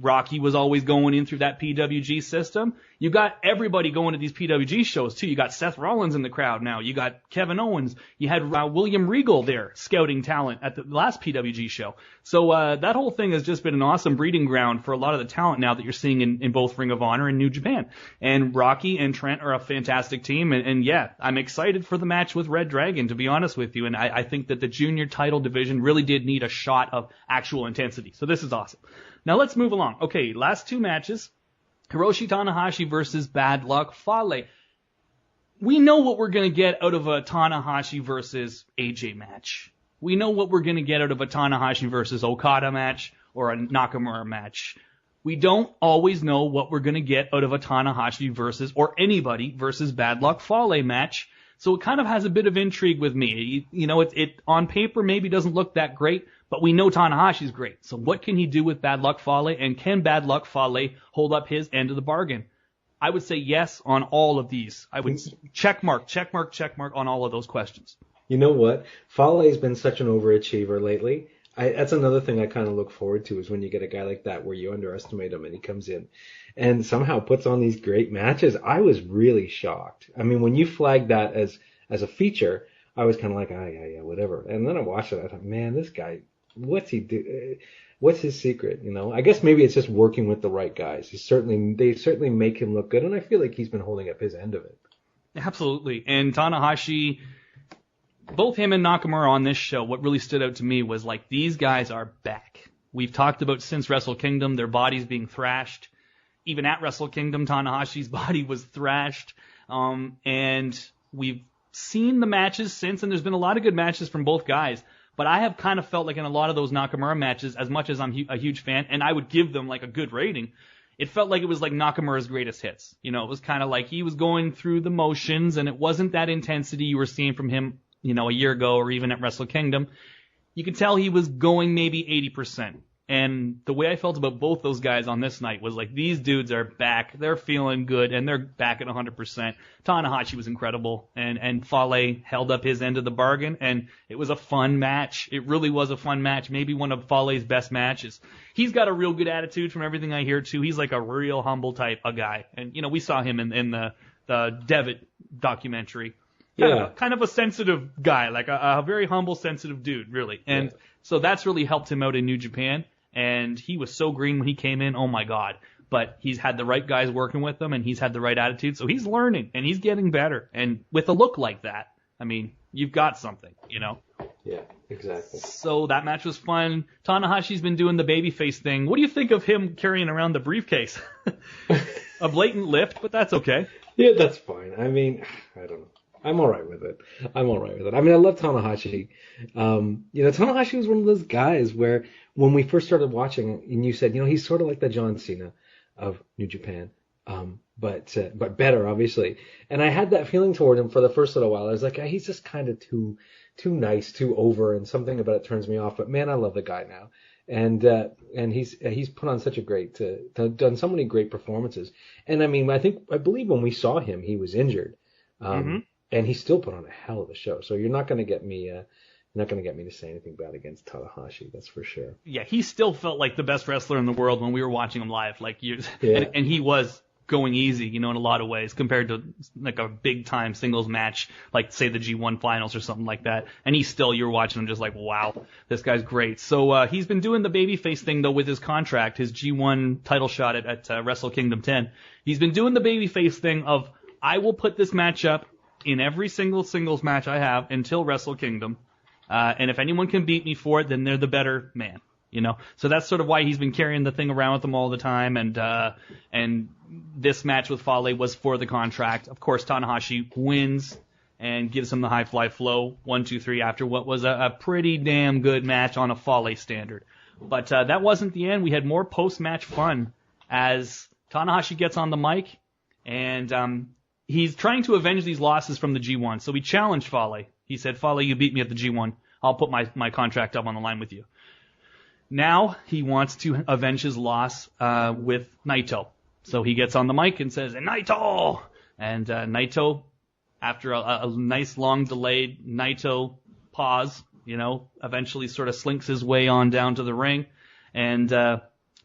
Rocky was always going in through that PWG system. You got everybody going to these PWG shows, too. You got Seth Rollins in the crowd now. You got Kevin Owens. You had William Regal there scouting talent at the last PWG show. So that whole thing has just been an awesome breeding ground for a lot of the talent now that you're seeing in both Ring of Honor and New Japan. And Rocky and Trent are a fantastic team. And yeah, I'm excited for the match with Red Dragon, to be honest with you. And I think that the junior title division really did need a shot of actual intensity. So this is awesome. Now let's move along. Okay, last two matches. Hiroshi Tanahashi versus Bad Luck Fale. We know what we're going to get out of a Tanahashi versus AJ match. We know what we're going to get out of a Tanahashi versus Okada match or a Nakamura match. We don't always know what we're going to get out of a Tanahashi versus, or anybody versus Bad Luck Fale match. So it kind of has a bit of intrigue with me. It on paper maybe doesn't look that great, but we know Tanahashi's great. So what can he do with Bad Luck Fale, and can Bad Luck Fale hold up his end of the bargain? I would say yes on all of these. I would check mark on all of those questions. You know what? Fale's been such an overachiever lately. That's another thing I kind of look forward to, is when you get a guy like that where you underestimate him and he comes in and somehow puts on these great matches. I was really shocked. I mean, when you flagged that as a feature, I was kind of like, yeah, whatever. And then I watched it. I thought, man, this guy, what's he do? What's his secret? I guess maybe it's just working with the right guys. They certainly make him look good, and I feel like he's been holding up his end of it. Absolutely. And Tanahashi, both him and Nakamura on this show, what really stood out to me was like, these guys are back. We've talked about since Wrestle Kingdom, their bodies being thrashed. Even at Wrestle Kingdom, Tanahashi's body was thrashed. And we've seen the matches since, and there's been a lot of good matches from both guys. But I have kind of felt like in a lot of those Nakamura matches, as much as I'm a huge fan, and I would give them like a good rating, it felt like it was like Nakamura's greatest hits. It was kind of like he was going through the motions, and it wasn't that intensity you were seeing from him, a year ago or even at Wrestle Kingdom. You could tell he was going maybe 80%. And the way I felt about both those guys on this night was like, these dudes are back. They're feeling good, and they're back at 100%. Tanahashi was incredible, and Fale held up his end of the bargain, and it was a fun match. It really was a fun match, maybe one of Fale's best matches. He's got a real good attitude from everything I hear, too. He's like a real humble type of guy. And, we saw him in the Devitt documentary. Kind of a sensitive guy, like a very humble, sensitive dude, really. And so that's really helped him out in New Japan. And he was so green when he came in, oh my God. But he's had the right guys working with him, and he's had the right attitude. So he's learning, and he's getting better. And with a look like that, I mean, you've got something, Yeah, exactly. So that match was fun. Tanahashi's been doing the babyface thing. What do you think of him carrying around the briefcase? A blatant lift, but that's okay. Yeah, that's fine. I mean, I don't know. I'm all right with it. I mean, I love Tanahashi. Tanahashi was one of those guys where when we first started watching, and you said, he's sort of like the John Cena of New Japan, but better, obviously. And I had that feeling toward him for the first little while. I was like, he's just kind of too nice, too over, and something about it turns me off. But man, I love the guy now. And he's put on such a great, done so many great performances. And I mean, I believe when we saw him, he was injured. And he still put on a hell of a show. So you're not going to get me to say anything bad against Tanahashi. That's for sure. Yeah, he still felt like the best wrestler in the world when we were watching him live. Like and he was going easy, in a lot of ways compared to like a big time singles match, like say the G1 finals or something like that. And you're watching him just like, wow, this guy's great. So he's been doing the babyface thing though with his contract, his G1 title shot at Wrestle Kingdom 10. He's been doing the babyface thing of, I will put this match up in every single singles match I have until Wrestle Kingdom. And if anyone can beat me for it, then they're the better man, So that's sort of why he's been carrying the thing around with him all the time. And this match with Fale was for the contract. Of course, Tanahashi wins and gives him the high fly flow 1, 2, 3 after what was a pretty damn good match on a Fale standard. But that wasn't the end. We had more post-match fun as Tanahashi gets on the mic and he's trying to avenge these losses from the G1. So he challenged Fale. He said, Fale, you beat me at the G1. I'll put my contract up on the line with you. Now he wants to avenge his loss with Naito. So he gets on the mic and says, Naito! And Naito, after a nice long delayed Naito pause, eventually sort of slinks his way on down to the ring. And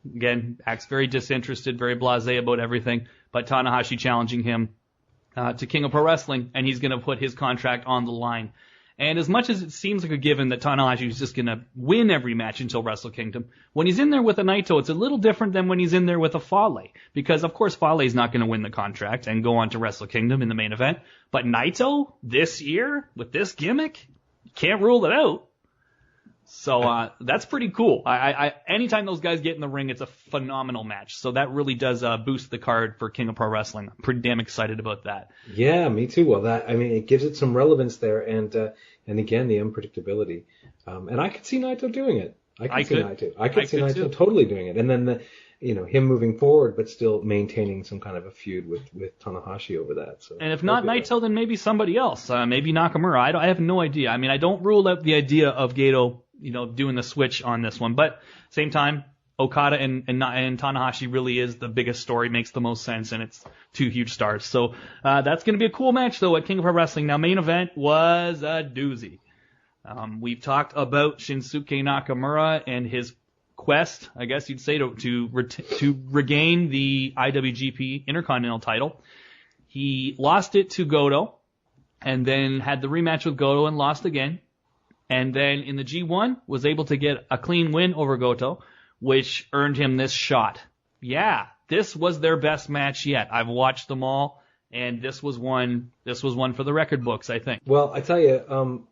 again, acts very disinterested, very blasé about everything. But Tanahashi challenging him to King of Pro Wrestling, and he's going to put his contract on the line. And as much as it seems like a given that Tanahashi is just going to win every match until Wrestle Kingdom, when he's in there with a Naito, it's a little different than when he's in there with a Fale. Because, of course, Fale is not going to win the contract and go on to Wrestle Kingdom in the main event. But Naito, this year, with this gimmick, can't rule it out. So that's pretty cool. Anytime those guys get in the ring, it's a phenomenal match. So that really does boost the card for King of Pro Wrestling. I'm pretty damn excited about that. Yeah, me too. Well, it gives it some relevance there, and again, the unpredictability. And I could see Naito doing it. I could see Naito totally doing it. And then him moving forward, but still maintaining some kind of a feud with Tanahashi over that. So, and if not Naito, then maybe somebody else. Maybe Nakamura. I have no idea. I mean, I don't rule out the idea of Gato, doing the switch on this one. But same time, Okada and Tanahashi really is the biggest story, makes the most sense, and it's two huge stars. So that's going to be a cool match, though, at King of Pro Wrestling. Now, main event was a doozy. We've talked about Shinsuke Nakamura and his quest, I guess you'd say, to regain the IWGP Intercontinental title. He lost it to Goto, and then had the rematch with Goto and lost again. And then in the G1 was able to get a clean win over Goto, which earned him this shot. Yeah, this was their best match yet. I've watched them all, and this was one for the record books, I think. Well, I tell you,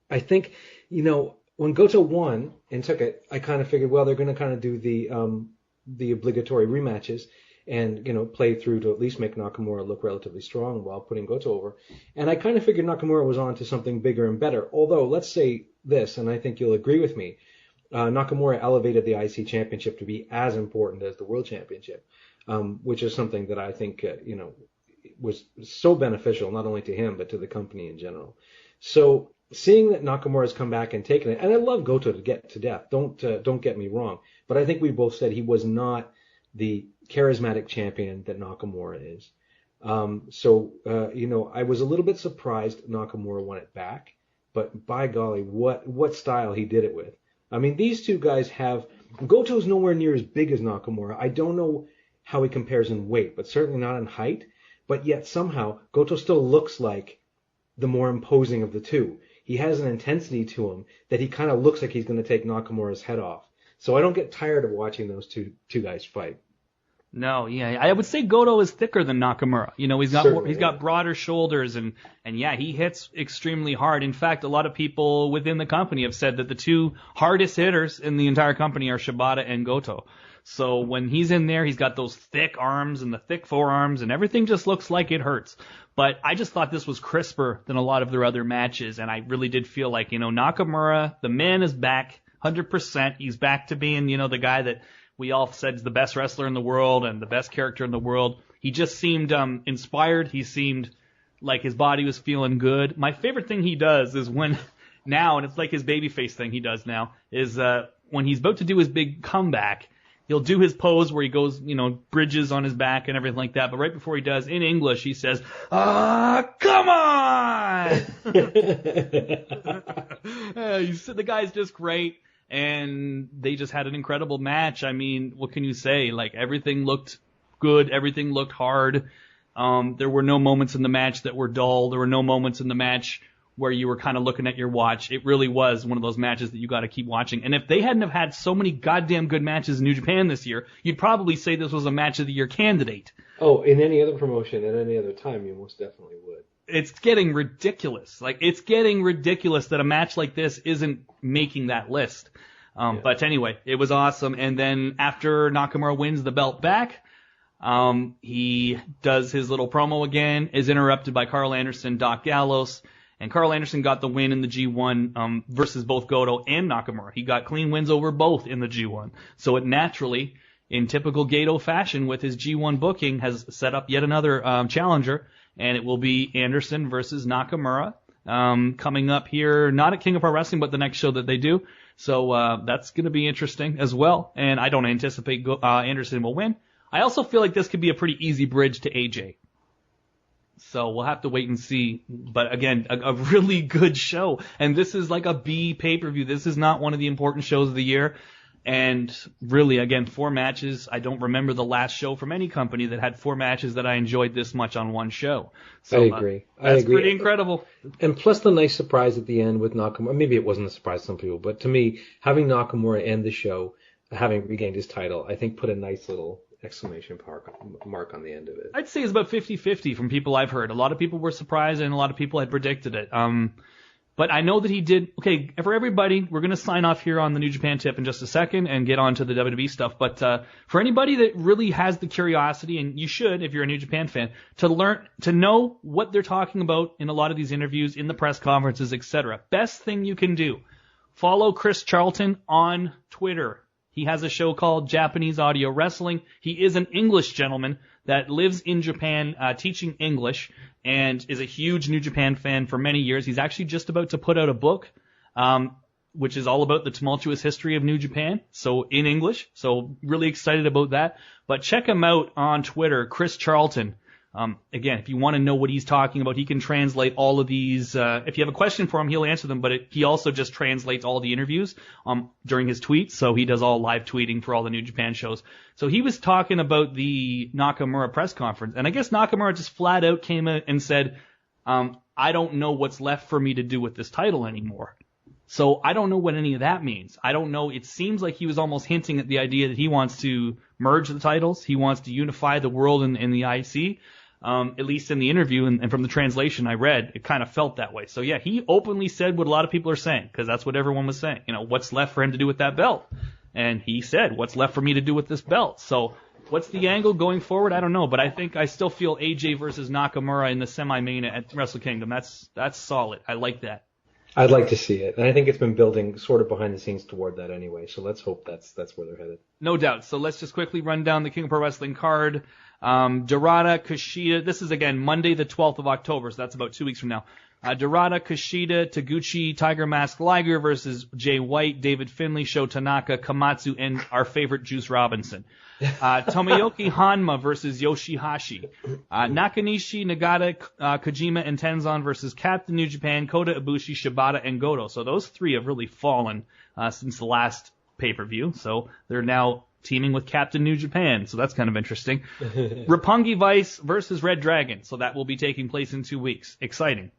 I think, when Goto won and took it, I kind of figured, well, they're going to kind of do the obligatory rematches and, play through to at least make Nakamura look relatively strong while putting Goto over. And I kind of figured Nakamura was on to something bigger and better. Although, let's say this, and I think you'll agree with me, Nakamura elevated the IC Championship to be as important as the World Championship, which is something that I think, was so beneficial, not only to him, but to the company in general. So seeing that Nakamura's come back and taken it, and I love Goto to death, don't get me wrong, but I think we both said he was not the charismatic champion that Nakamura is. I was a little bit surprised Nakamura won it back, but by golly, what style he did it with. I mean, these two guys Goto's nowhere near as big as Nakamura. I don't know how he compares in weight, but certainly not in height, but yet somehow Goto still looks like the more imposing of the two. He has an intensity to him that he kind of looks like he's going to take Nakamura's head off. So I don't get tired of watching those two guys fight. No, yeah, I would say Goto is thicker than Nakamura. He's got broader shoulders, and yeah, he hits extremely hard. In fact, a lot of people within the company have said that the two hardest hitters in the entire company are Shibata and Goto. So when he's in there, he's got those thick arms and the thick forearms, and everything just looks like it hurts. But I just thought this was crisper than a lot of their other matches, and I really did feel like, Nakamura, the man is back 100%. He's back to being, the guy that we all said is the best wrestler in the world and the best character in the world. He just seemed inspired. He seemed like his body was feeling good. My favorite thing he does is and it's like his babyface thing he does now, is when he's about to do his big comeback, he'll do his pose where he goes, bridges on his back and everything like that. But right before he does, in English, he says, come on! The guy's just great. And they just had an incredible match. I mean, what can you say? Like, everything looked good. Everything looked hard. There were no moments in the match that were dull. There were no moments in the match where you were kind of looking at your watch. It really was one of those matches that you got to keep watching. And if they hadn't have had so many goddamn good matches in New Japan this year, you'd probably say this was a match of the year candidate. Oh, in any other promotion at any other time, you most definitely would. It's getting ridiculous. It's getting ridiculous that a match like this isn't making that list. But anyway, it was awesome. And then after Nakamura wins the belt back, he does his little promo again, is interrupted by Carl Anderson, Doc Gallows, and Carl Anderson got the win in the G1 versus both Goto and Nakamura. He got clean wins over both in the G1. So it naturally, in typical Gato fashion with his G1 booking, has set up yet another challenger. And it will be Anderson versus Nakamura coming up here, not at King of Pro Wrestling, but the next show that they do. So that's going to be interesting as well. And I don't anticipate Anderson will win. I also feel like this could be a pretty easy bridge to AJ. So we'll have to wait and see. But again, a really good show. And this is like a B pay-per-view. This is not one of the important shows of the year. And really, again, 4 matches. I don't remember the last show from any company that had 4 matches that I enjoyed this much on one show. So, I agree. That's pretty incredible. And plus the nice surprise at the end with Nakamura. Maybe it wasn't a surprise to some people, but to me, having Nakamura end the show, having regained his title, I think put a nice little exclamation mark on the end of it. I'd say it's about 50-50 from people I've heard. A lot of people were surprised, and a lot of people had predicted it. But I know that he did. Okay, for everybody, we're going to sign off here on the New Japan tip in just a second and get on to the WWE stuff. But for anybody that really has the curiosity, and you should if you're a New Japan fan, to know what they're talking about in a lot of these interviews, in the press conferences, etc. Best thing you can do, follow Chris Charlton on Twitter. He has a show called Japanese Audio Wrestling. He is an English gentleman that lives in Japan teaching English and is a huge New Japan fan for many years. He's actually just about to put out a book, which is all about the tumultuous history of New Japan, so in English. So really excited about that. But check him out on Twitter, Chris Charlton. Again, if you want to know what he's talking about, he can translate all of these. If you have a question for him, he'll answer them, but he also just translates all the interviews during his tweets, so he does all live tweeting for all the New Japan shows. So he was talking about the Nakamura press conference, and I guess Nakamura just flat out came out and said, I don't know what's left for me to do with this title anymore. So I don't know what any of that means. I don't know. It seems like he was almost hinting at the idea that he wants to merge the titles. He wants to unify the world in the IC. At least in the interview and from the translation I read, it kind of felt that way. So yeah, he openly said what a lot of people are saying, because that's what everyone was saying. What's left for him to do with that belt? And he said, what's left for me to do with this belt? So what's the angle going forward? I don't know, but I still feel AJ versus Nakamura in the semi-main at Wrestle Kingdom. That's solid. I like that. I'd like to see it, and I think it's been building sort of behind the scenes toward that anyway. So let's hope that's where they're headed. No doubt. So let's just quickly run down the King of Pro Wrestling card. Dorada, Kushida. This is again Monday the 12th of October, so that's about 2 weeks from now. Dorada, Kushida, Taguchi, Tiger Mask Liger versus Jay White, David Finlay, Sho Tanaka, Kamatsu, and our favorite Juice Robinson. Tomoyoki Hanma versus Yoshihashi. Nakanishi, Nagata, Kojima, and Tenzan versus Captain New Japan, Kota Ibushi, Shibata, and Goto. So those three have really fallen since the last pay-per-view. So they're now teaming with Captain New Japan. So that's kind of interesting. Roppongi Vice versus Red Dragon. So that will be taking place in 2 weeks. Exciting.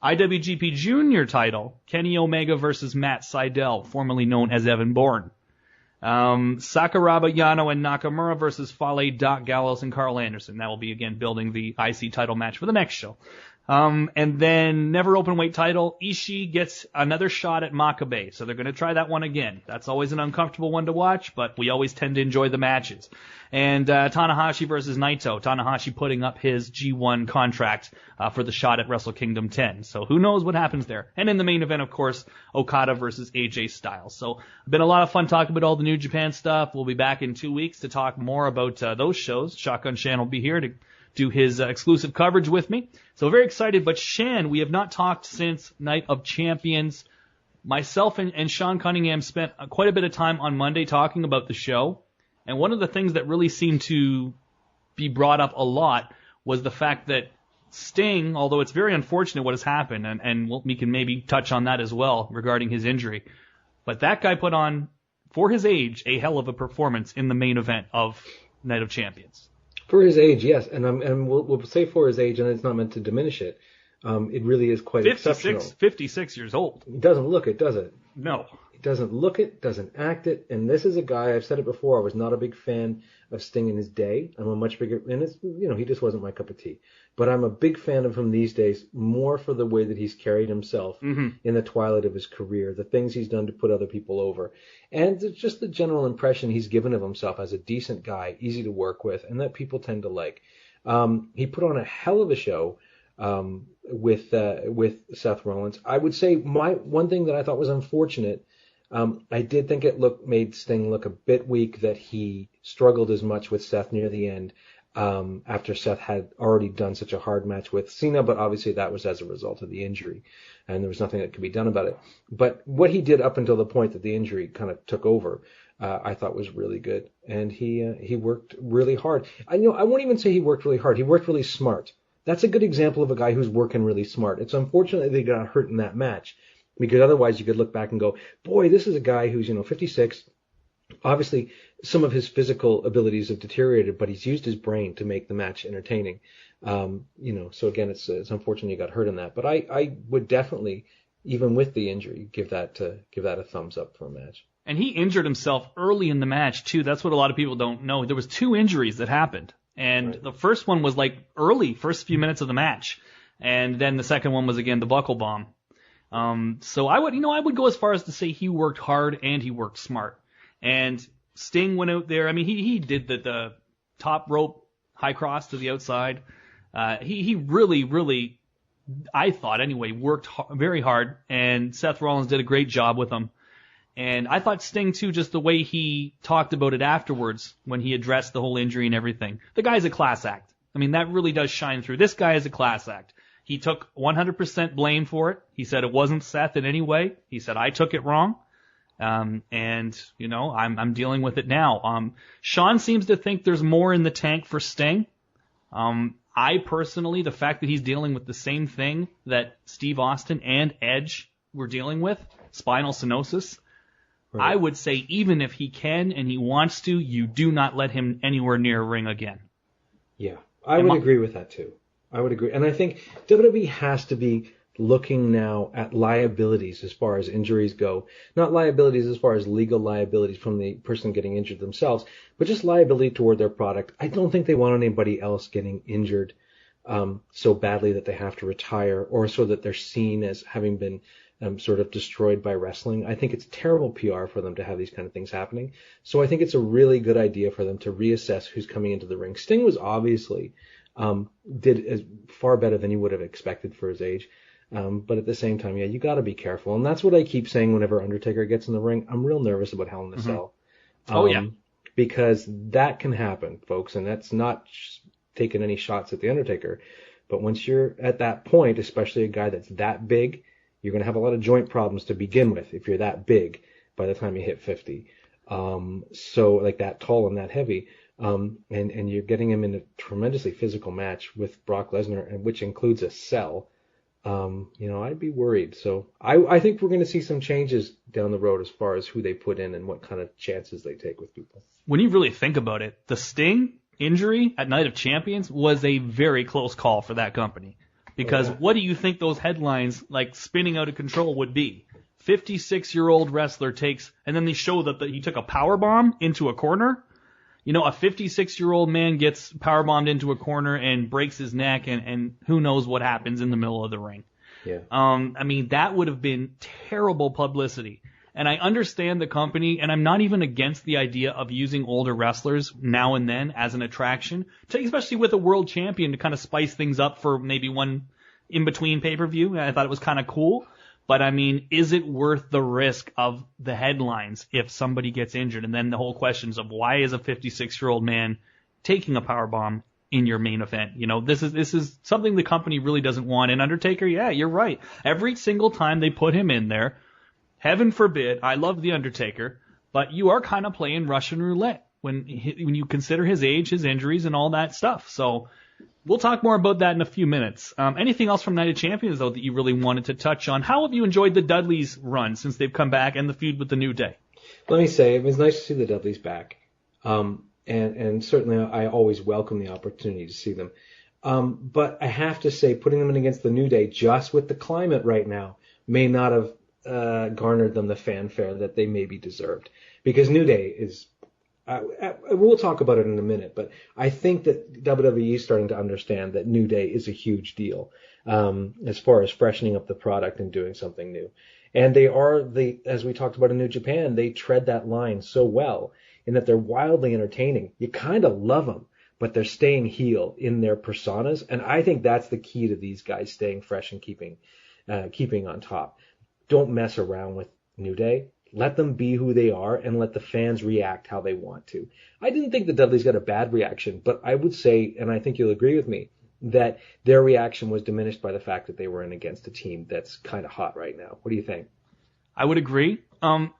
IWGP Junior title, Kenny Omega versus Matt Sydal, formerly known as Evan Bourne. Sakuraba, Yano, and Nakamura versus Fale, Doc Gallows, and Carl Anderson. That will be, again, building the IC title match for the next show. And then never open weight title, Ishii gets another shot at Makabe. So they're going to try that one again. That's always an uncomfortable one to watch, but we always tend to enjoy the matches. And Tanahashi versus Naito. Tanahashi putting up his G1 contract for the shot at Wrestle Kingdom 10. So who knows what happens there. And in the main event, of course, Okada versus AJ Styles. So been a lot of fun talking about all the New Japan stuff. We'll be back in 2 weeks to talk more about those shows. Shotgun Shan will be here to do his exclusive coverage with me. So very excited. But Shan, we have not talked since Night of Champions. Myself and Sean Cunningham spent quite a bit of time on Monday talking about the show. And one of the things that really seemed to be brought up a lot was the fact that Sting, although it's very unfortunate what has happened, and we can maybe touch on that as well regarding his injury, but that guy put on, for his age, a hell of a performance in the main event of Night of Champions. For his age, yes, and we'll say for his age, and it's not meant to diminish it. It really is quite exceptional. 56 years old. It doesn't look it, does it? No. It doesn't look it, doesn't act it, and this is a guy, I've said it before, I was not a big fan of Sting in his day. I'm a much bigger, and it's, he just wasn't my cup of tea. But I'm a big fan of him these days, more for the way that he's carried himself in the twilight of his career, the things he's done to put other people over, and just the general impression he's given of himself as a decent guy, easy to work with, and that people tend to like. He put on a hell of a show with Seth Rollins. I would say one thing that I thought was unfortunate, I did think it made Sting look a bit weak, that he struggled as much with Seth near the end, after Seth had already done such a hard match with Cena, but obviously that was as a result of the injury, and there was nothing that could be done about it. But what he did up until the point that the injury kind of took over, I thought was really good, and he worked really hard. I won't even say he worked really hard. He worked really smart. That's a good example of a guy who's working really smart. It's unfortunate they got hurt in that match, because otherwise you could look back and go, boy, this is a guy who's 56. Obviously, some of his physical abilities have deteriorated, but he's used his brain to make the match entertaining. So again, it's unfortunate he got hurt in that. But I would definitely, even with the injury, give that a thumbs up for a match. And he injured himself early in the match too. That's what a lot of people don't know. There was 2 injuries that happened, and the first one was like first few minutes of the match, and then the second one was again the buckle bomb. So I would go as far as to say he worked hard and he worked smart. And Sting went out there. I mean, he did the top rope high cross to the outside. He really, really, I thought anyway, worked very hard. And Seth Rollins did a great job with him. And I thought Sting too, just the way he talked about it afterwards when he addressed the whole injury and everything. The guy's a class act. I mean, that really does shine through. This guy is a class act. He took 100% blame for it. He said it wasn't Seth in any way. He said, I took it wrong. I'm dealing with it now. Sean seems to think there's more in the tank for Sting. I personally, the fact that he's dealing with the same thing that Steve Austin and Edge were dealing with, spinal stenosis, right. I would say even if he can and he wants to, you do not let him anywhere near a ring again. Yeah, I would agree with that too. I would agree. And I think WWE has to be looking now at liabilities as far as injuries go. Not liabilities as far as legal liabilities from the person getting injured themselves, but just liability toward their product. I don't think they want anybody else getting injured so badly that they have to retire, or so that they're seen as having been sort of destroyed by wrestling. I think it's terrible PR for them to have these kind of things happening. So I think it's a really good idea for them to reassess who's coming into the ring. Sting was obviously did as far better than you would have expected for his age. But at the same time, yeah, you got to be careful. And that's what I keep saying whenever Undertaker gets in the ring. I'm real nervous about Hell in a Cell. Because that can happen, folks. And that's not taking any shots at the Undertaker. But once you're at that point, especially a guy that's that big, you're going to have a lot of joint problems to begin with if you're that big by the time you hit 50. So like that tall and that heavy. And you're getting him in a tremendously physical match with Brock Lesnar, which includes a cell. I'd be worried. So I think we're going to see some changes down the road as far as who they put in and what kind of chances they take with people. When you really think about it, the Sting injury at Night of Champions was a very close call for that company. Because what do you think those headlines, like spinning out of control, would be? 56-year-old wrestler takes, and then they show that he took a power bomb into a corner. A 56-year-old man gets powerbombed into a corner and breaks his neck, and who knows what happens in the middle of the ring. Yeah. That would have been terrible publicity. And I understand the company, and I'm not even against the idea of using older wrestlers now and then as an attraction, especially with a world champion, to kind of spice things up for maybe one in-between pay-per-view. I thought it was kind of cool. But, is it worth the risk of the headlines if somebody gets injured? And then the whole questions of why is a 56-year-old man taking a powerbomb in your main event? This is something the company really doesn't want. And Undertaker, yeah, you're right. Every single time they put him in there, heaven forbid, I love the Undertaker, but you are kind of playing Russian roulette when you consider his age, his injuries, and all that stuff. So we'll talk more about that in a few minutes. Anything else from Night of Champions, though, that you really wanted to touch on? How have you enjoyed the Dudleys' run since they've come back and the feud with the New Day? Let me say, it was nice to see the Dudleys back. And certainly I always welcome the opportunity to see them. But I have to say, putting them in against the New Day, just with the climate right now, may not have garnered them the fanfare that they maybe deserved. Because New Day is... we'll talk about it in a minute, but I think that WWE is starting to understand that New Day is a huge deal as far as freshening up the product and doing something new. And they are, as we talked about in New Japan, they tread that line so well in that they're wildly entertaining. You kind of love them, but they're staying heel in their personas. And I think that's the key to these guys staying fresh and keeping on top. Don't mess around with New Day. Let them be who they are and let the fans react how they want to. I didn't think the Dudleys got a bad reaction, but I would say, and I think you'll agree with me, that their reaction was diminished by the fact that they were in against a team that's kind of hot right now. What do you think? I would agree.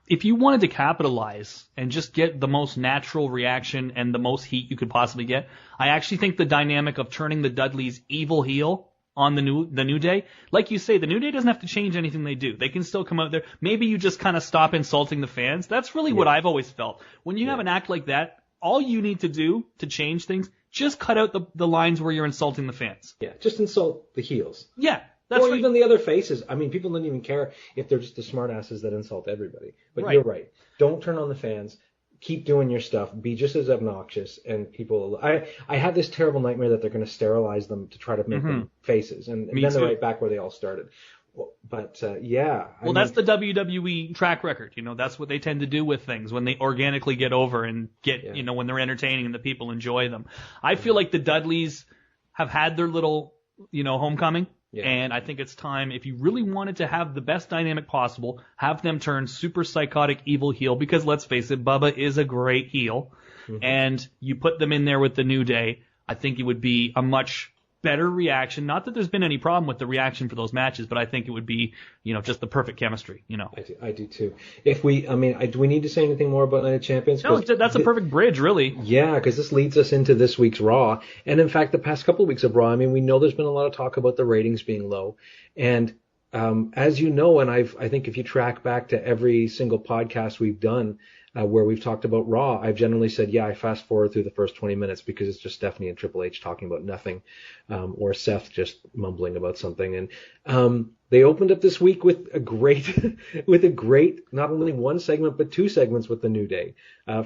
If you wanted to capitalize and just get the most natural reaction and the most heat you could possibly get, I actually think the dynamic of turning the Dudleys evil heel on the New Day, like you say, the New Day doesn't have to change anything they do. They can still come out there. Maybe you just kind of stop insulting the fans. That's really what I've always felt. When you have an act like that, all you need to do to change things, just cut out the lines where you're insulting the fans. Yeah, just insult the heels. Yeah. Or even the other faces. People don't even care if they're just the smartasses that insult everybody. But You're right. Don't turn on the fans. Keep doing your stuff. Be just as obnoxious, and people. I have this terrible nightmare that they're going to sterilize them to try to make them faces, and then they're right back where they all started. But yeah. That's the WWE track record. That's what they tend to do with things when they organically get over and get when they're entertaining and the people enjoy them. I feel like the Dudleys have had their little homecoming. Yeah. And I think it's time, if you really wanted to have the best dynamic possible, have them turn super psychotic evil heel, because let's face it, Bubba is a great heel. Mm-hmm. And you put them in there with the New Day, I think it would be a much better reaction. Not that there's been any problem with the reaction for those matches, but I think it would be, just the perfect chemistry, I do too. Do we need to say anything more about Night of Champions? No, that's a perfect bridge, really. Yeah, because this leads us into this week's Raw. And in fact, the past couple of weeks of Raw, we know there's been a lot of talk about the ratings being low. And as you know, and I think if you track back to every single podcast we've done, where we've talked about Raw, I've generally said, yeah, I fast forward through the first 20 minutes because it's just Stephanie and Triple H talking about nothing, or Seth just mumbling about something. And they opened up this week with a great, not only one segment but two segments with the New Day.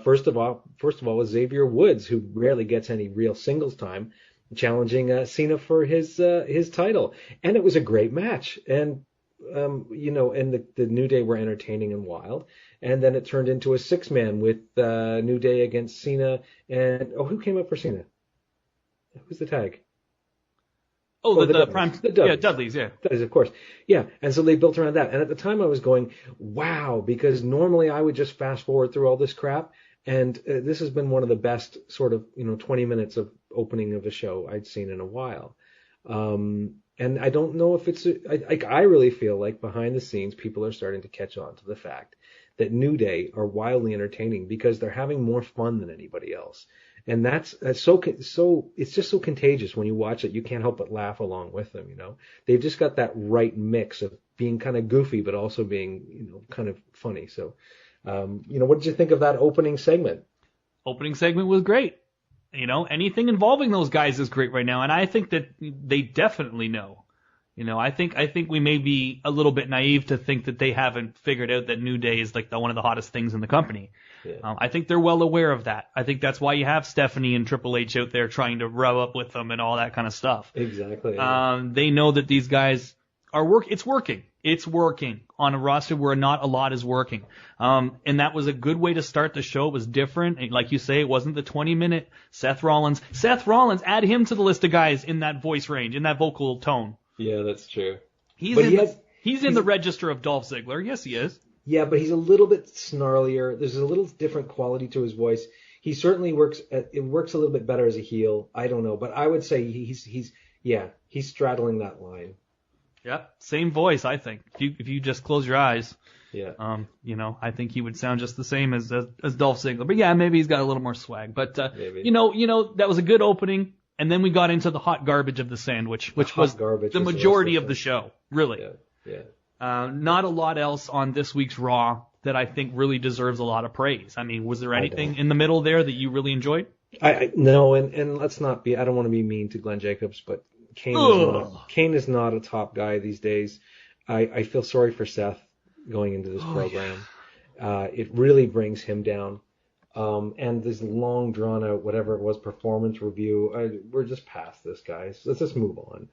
First of all, was Xavier Woods, who rarely gets any real singles time, challenging Cena for his title, and it was a great match. And and the New Day were entertaining and wild. And then it turned into a 6-man with New Day against Cena. And who came up for Cena? Who's the tag? The Dudleys. prime. The Dudleys. Yeah, Dudleys. Yeah. Dudleys, of course. Yeah. And so they built around that. And at the time I was going, wow, because normally I would just fast forward through all this crap. And this has been one of the best sort of 20 minutes of opening of a show I'd seen in a while. And I don't know if it's I really feel like behind the scenes people are starting to catch on to the fact that New Day are wildly entertaining because they're having more fun than anybody else. And that's so it's just so contagious when you watch it. You can't help but laugh along with them. They've just got that right mix of being kind of goofy but also being kind of funny. So what did you think of that opening segment? Opening segment was great. Anything involving those guys is great right now, and I think that they definitely know. I think we may be a little bit naive to think that they haven't figured out that New Day is like one of the hottest things in the company. Yeah. I think they're well aware of that. I think that's why you have Stephanie and Triple H out there trying to rub up with them and all that kind of stuff. Exactly. They know that these guys are It's working. It's working on a roster where not a lot is working. And that was a good way to start the show. It was different. And like you say, it wasn't the 20-minute Seth Rollins. Seth Rollins, add him to the list of guys in that voice range, in that vocal tone. Yeah, that's true. He's in the register of Dolph Ziggler. Yes, he is. Yeah, but he's a little bit snarlier. There's a little different quality to his voice. He certainly works a little bit better as a heel. I don't know, but I would say he's straddling that line. Yeah, same voice, I think. If you just close your eyes, yeah, I think he would sound just the same as Dolph Ziggler. But yeah, maybe he's got a little more swag. But maybe. That was a good opening, and then we got into the hot garbage of the sandwich, which was the majority of the show, really. Yeah. Not a lot else on this week's Raw that I think really deserves a lot of praise. I mean, was there anything in the middle there that you really enjoyed? No, and let's not be. I don't want to be mean to Glenn Jacobs, but Kane is not a top guy these days. I feel sorry for Seth going into this program. It really brings him down. And this long drawn out, whatever it was, performance review, we're just past this, guys. Let's just move on.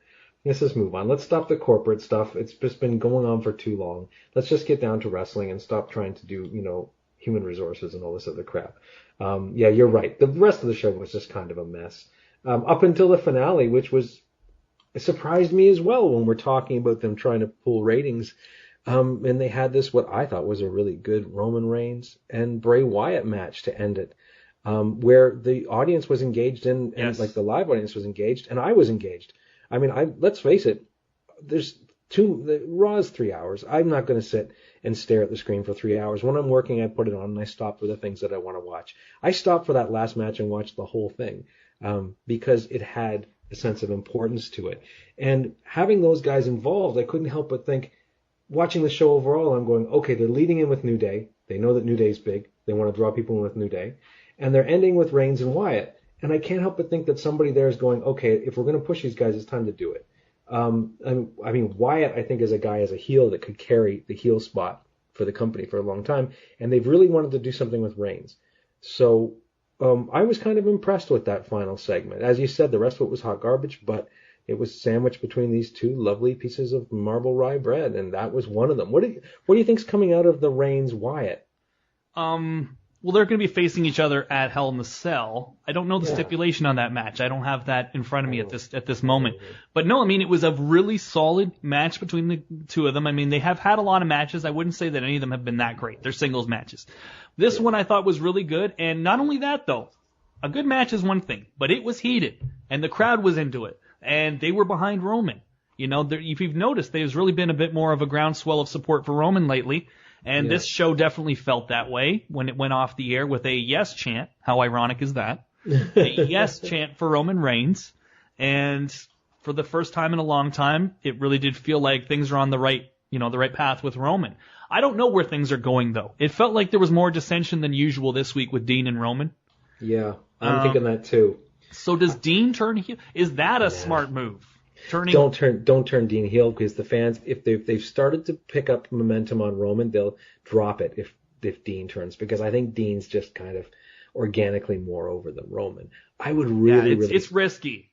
Let's stop the corporate stuff. It's just been going on for too long. Let's just get down to wrestling and stop trying to do, human resources and all this other crap. Yeah, you're right. The rest of the show was just kind of a mess. Up until the finale, which it surprised me as well when we're talking about them trying to pull ratings. And they had this, what I thought was a really good Roman Reigns and Bray Wyatt match to end it, where the audience was engaged and the live audience was engaged, and I was engaged. I mean, let's face it, Raw's 3 hours. I'm not going to sit and stare at the screen for 3 hours. When I'm working, I put it on and I stop for the things that I want to watch. I stopped for that last match and watched the whole thing, because it had a sense of importance to it. And having those guys involved, I couldn't help but think, watching the show overall, I'm going, okay, they're leading in with New Day. They know that New Day's big. They want to draw people in with New Day. And they're ending with Reigns and Wyatt. And I can't help but think that somebody there is going, okay, if we're going to push these guys, it's time to do it. I mean, Wyatt, I think, is a guy as a heel that could carry the heel spot for the company for a long time. And they've really wanted to do something with Reigns. So I was kind of impressed with that final segment. As you said, the rest of it was hot garbage, but it was sandwiched between these two lovely pieces of marble rye bread, and that was one of them. What do you think's coming out of the Reigns Wyatt? Well, they're going to be facing each other at Hell in the Cell. I don't know the stipulation on that match. I don't have that in front of me at this moment. But no, I mean, it was a really solid match between the two of them. I mean, they have had a lot of matches. I wouldn't say that any of them have been that great. They're singles matches. This one I thought was really good. And not only that, though, a good match is one thing, but it was heated, and the crowd was into it, and they were behind Roman. If you've noticed, there's really been a bit more of a groundswell of support for Roman lately. And this show definitely felt that way when it went off the air with a yes chant. How ironic is that? A yes chant for Roman Reigns. And for the first time in a long time, it really did feel like things are on the right path with Roman. I don't know where things are going, though. It felt like there was more dissension than usual this week with Dean and Roman. Yeah, I'm thinking that too. So does Dean turn heel? Is that a smart move? Don't turn Dean heel, because the fans, if they've started to pick up momentum on Roman, they'll drop it if Dean turns, because I think Dean's just kind of organically more over than Roman. I would it's risky.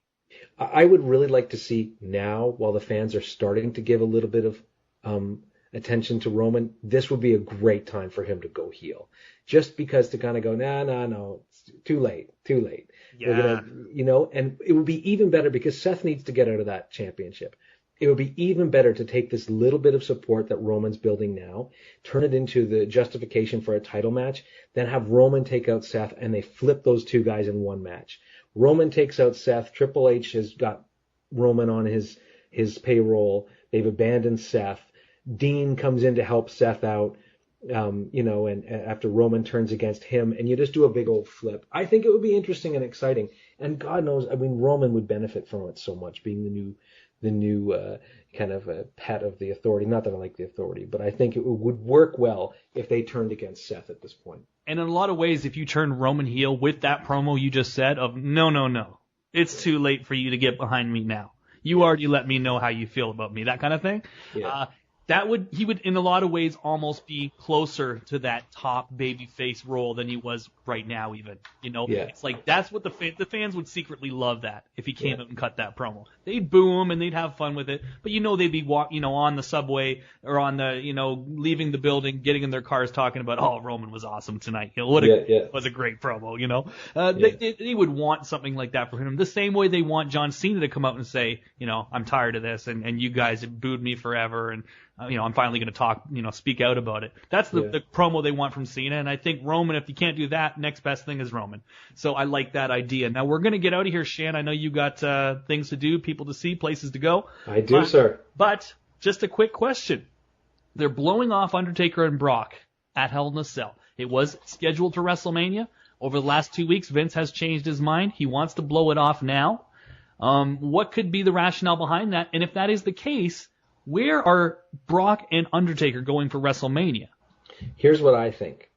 I would really like to see now, while the fans are starting to give a little bit of attention to Roman, this would be a great time for him to go heel. Just because to kind of go, no, it's too late. Yeah. We're gonna, and it would be even better because Seth needs to get out of that championship. It would be even better to take this little bit of support that Roman's building now, turn it into the justification for a title match, then have Roman take out Seth, and they flip those two guys in one match. Roman takes out Seth. Triple H has got Roman on his payroll. They've abandoned Seth. Dean comes in to help Seth out, and after Roman turns against him, and you just do a big old flip. I think it would be interesting and exciting. And God knows, Roman would benefit from it so much, being the new kind of a pet of the Authority. Not that I like the Authority, but I think it would work well if they turned against Seth at this point. And in a lot of ways, if you turn Roman heel with that promo you just said of, no, it's too late for you to get behind me now. You already let me know how you feel about me, that kind of thing. Yeah. He would in a lot of ways almost be closer to that top babyface role than he was right now even. Yeah. It's like that's what the fans would secretly love that if he came out and cut that promo. They'd boo him and they'd have fun with it, but they'd be on the subway or on the leaving the building, getting in their cars talking about, oh, Roman was awesome tonight. Was a great promo. They would want something like that for him. The same way they want John Cena to come out and say, I'm tired of this and you guys have booed me forever and I'm finally going to talk, speak out about it. That's the promo they want from Cena. And I think Roman, if you can't do that, next best thing is Roman. So I like that idea. Now we're going to get out of here, Shan. I know you got things to do, people to see, places to go. I do, sir. But just a quick question. They're blowing off Undertaker and Brock at Hell in a Cell. It was scheduled for WrestleMania. Over the last 2 weeks, Vince has changed his mind. He wants to blow it off now. What could be the rationale behind that? And if that is the case, where are Brock and Undertaker going for WrestleMania? Here's what I think.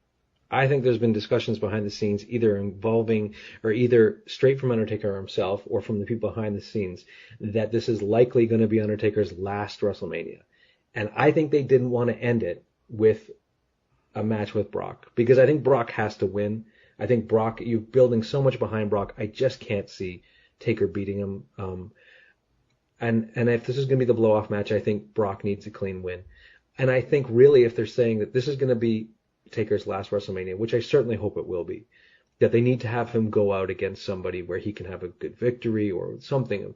I think there's been discussions behind the scenes, either straight from Undertaker himself or from the people behind the scenes, that this is likely going to be Undertaker's last WrestleMania. And I think they didn't want to end it with a match with Brock, because I think Brock has to win. I think Brock, you're building so much behind Brock, I just can't see Taker beating him. And if this is going to be the blow-off match, I think Brock needs a clean win. And I think really if they're saying that this is going to be Taker's last WrestleMania, which I certainly hope it will be, that they need to have him go out against somebody where he can have a good victory or something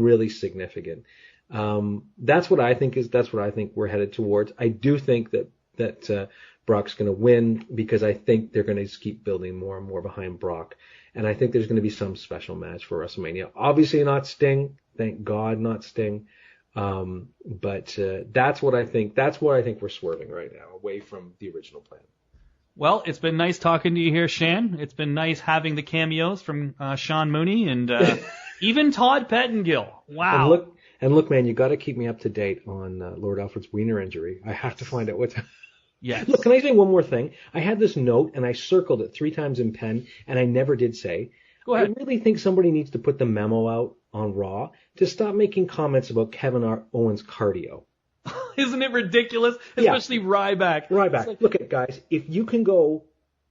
really significant. That's what I think we're headed towards. I do think that Brock's going to win, because I think they're going to just keep building more and more behind Brock. And I think there's going to be some special match for WrestleMania. Obviously not Sting. Thank God, not Sting. But that's what I think. That's where I think we're swerving right now, away from the original plan. Well, it's been nice talking to you here, Shan. It's been nice having the cameos from Sean Mooney and even Todd Pettengill. Wow. And look, man, you got to keep me up to date on Lord Alfred's wiener injury. I have to find out what's. Yes. Look, can I say one more thing? I had this note and I circled it 3 times in pen, and I never did say. Go ahead. I really think somebody needs to put the memo out on Raw to stop making comments about Kevin Owens' cardio. Isn't it ridiculous? Especially Ryback. Ryback. Look at guys. If you can go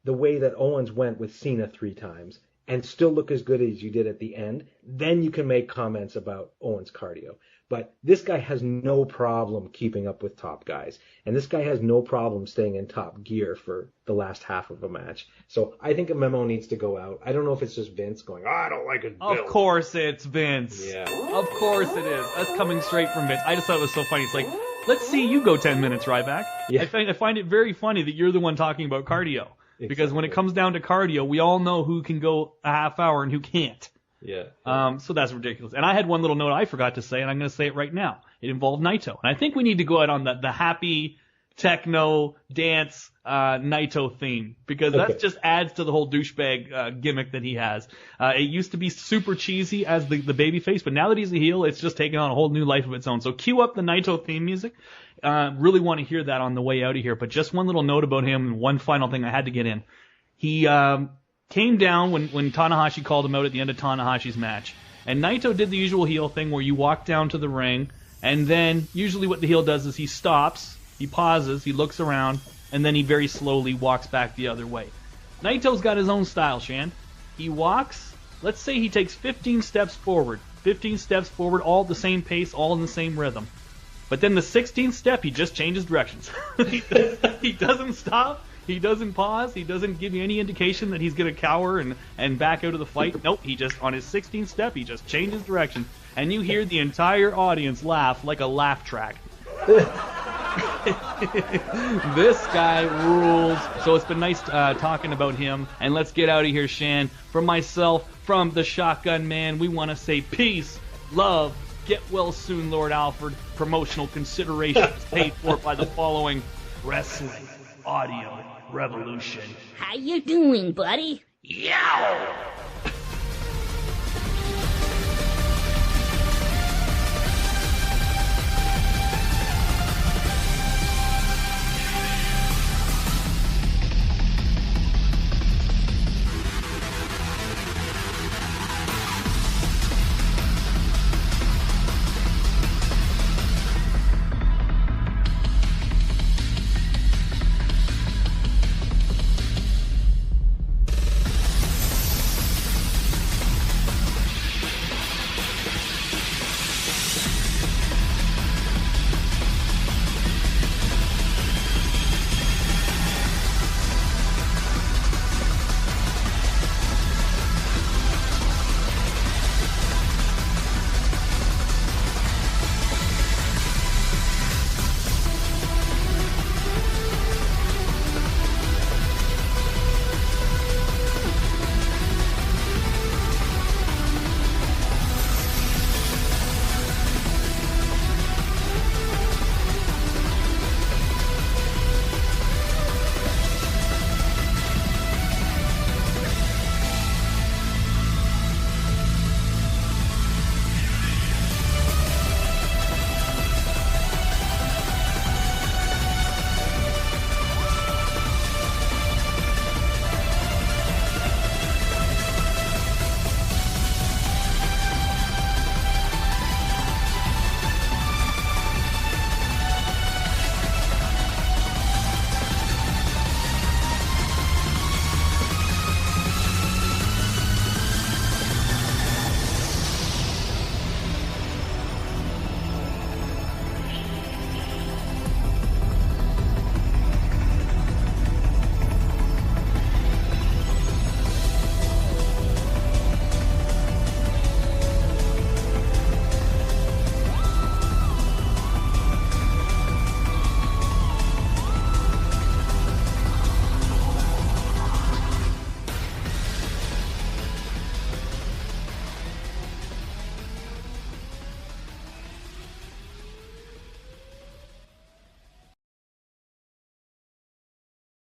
the way that Owens went with Cena 3 times and still look as good as you did at the end, then you can make comments about Owens' cardio. But this guy has no problem keeping up with top guys. And this guy has no problem staying in top gear for the last half of a match. So I think a memo needs to go out. I don't know if it's just Vince going, I don't like his build. Of course it's Vince. Yeah. Of course it is. That's coming straight from Vince. I just thought it was so funny. It's like, let's see you go 10 minutes, Ryback. Yeah. I find it very funny that you're the one talking about cardio. Exactly. Because when it comes down to cardio, we all know who can go a half hour and who can't. Yeah. So that's ridiculous. And I had one little note I forgot to say, and I'm going to say it right now. It involved Naito. And I think we need to go out on the happy techno, dance, Naito theme, because that just adds to the whole douchebag gimmick that he has. It used to be super cheesy as the babyface, but now that he's a heel, it's just taken on a whole new life of its own. So cue up the Naito theme music. Really want to hear that on the way out of here. But just one little note about him, and one final thing I had to get in. He came down when Tanahashi called him out at the end of Tanahashi's match. And Naito did the usual heel thing where you walk down to the ring, and then usually what the heel does is he stops, he pauses, he looks around, and then he very slowly walks back the other way. Naito's got his own style, Shan. He walks, let's say he takes 15 steps forward, all at the same pace, all in the same rhythm. But then the 16th step, he just changes directions. He doesn't stop. He doesn't pause. He doesn't give you any indication that he's going to cower and back out of the fight. Nope, he just, on his 16th step, he just changes direction. And you hear the entire audience laugh like a laugh track. This guy rules. So it's been nice talking about him. And let's get out of here, Shan. From myself, from the Shotgun Man, we want to say peace, love, get well soon, Lord Alfred. Promotional considerations paid for by the following Wrestling Audio Revolution. How you doing, buddy? Yow!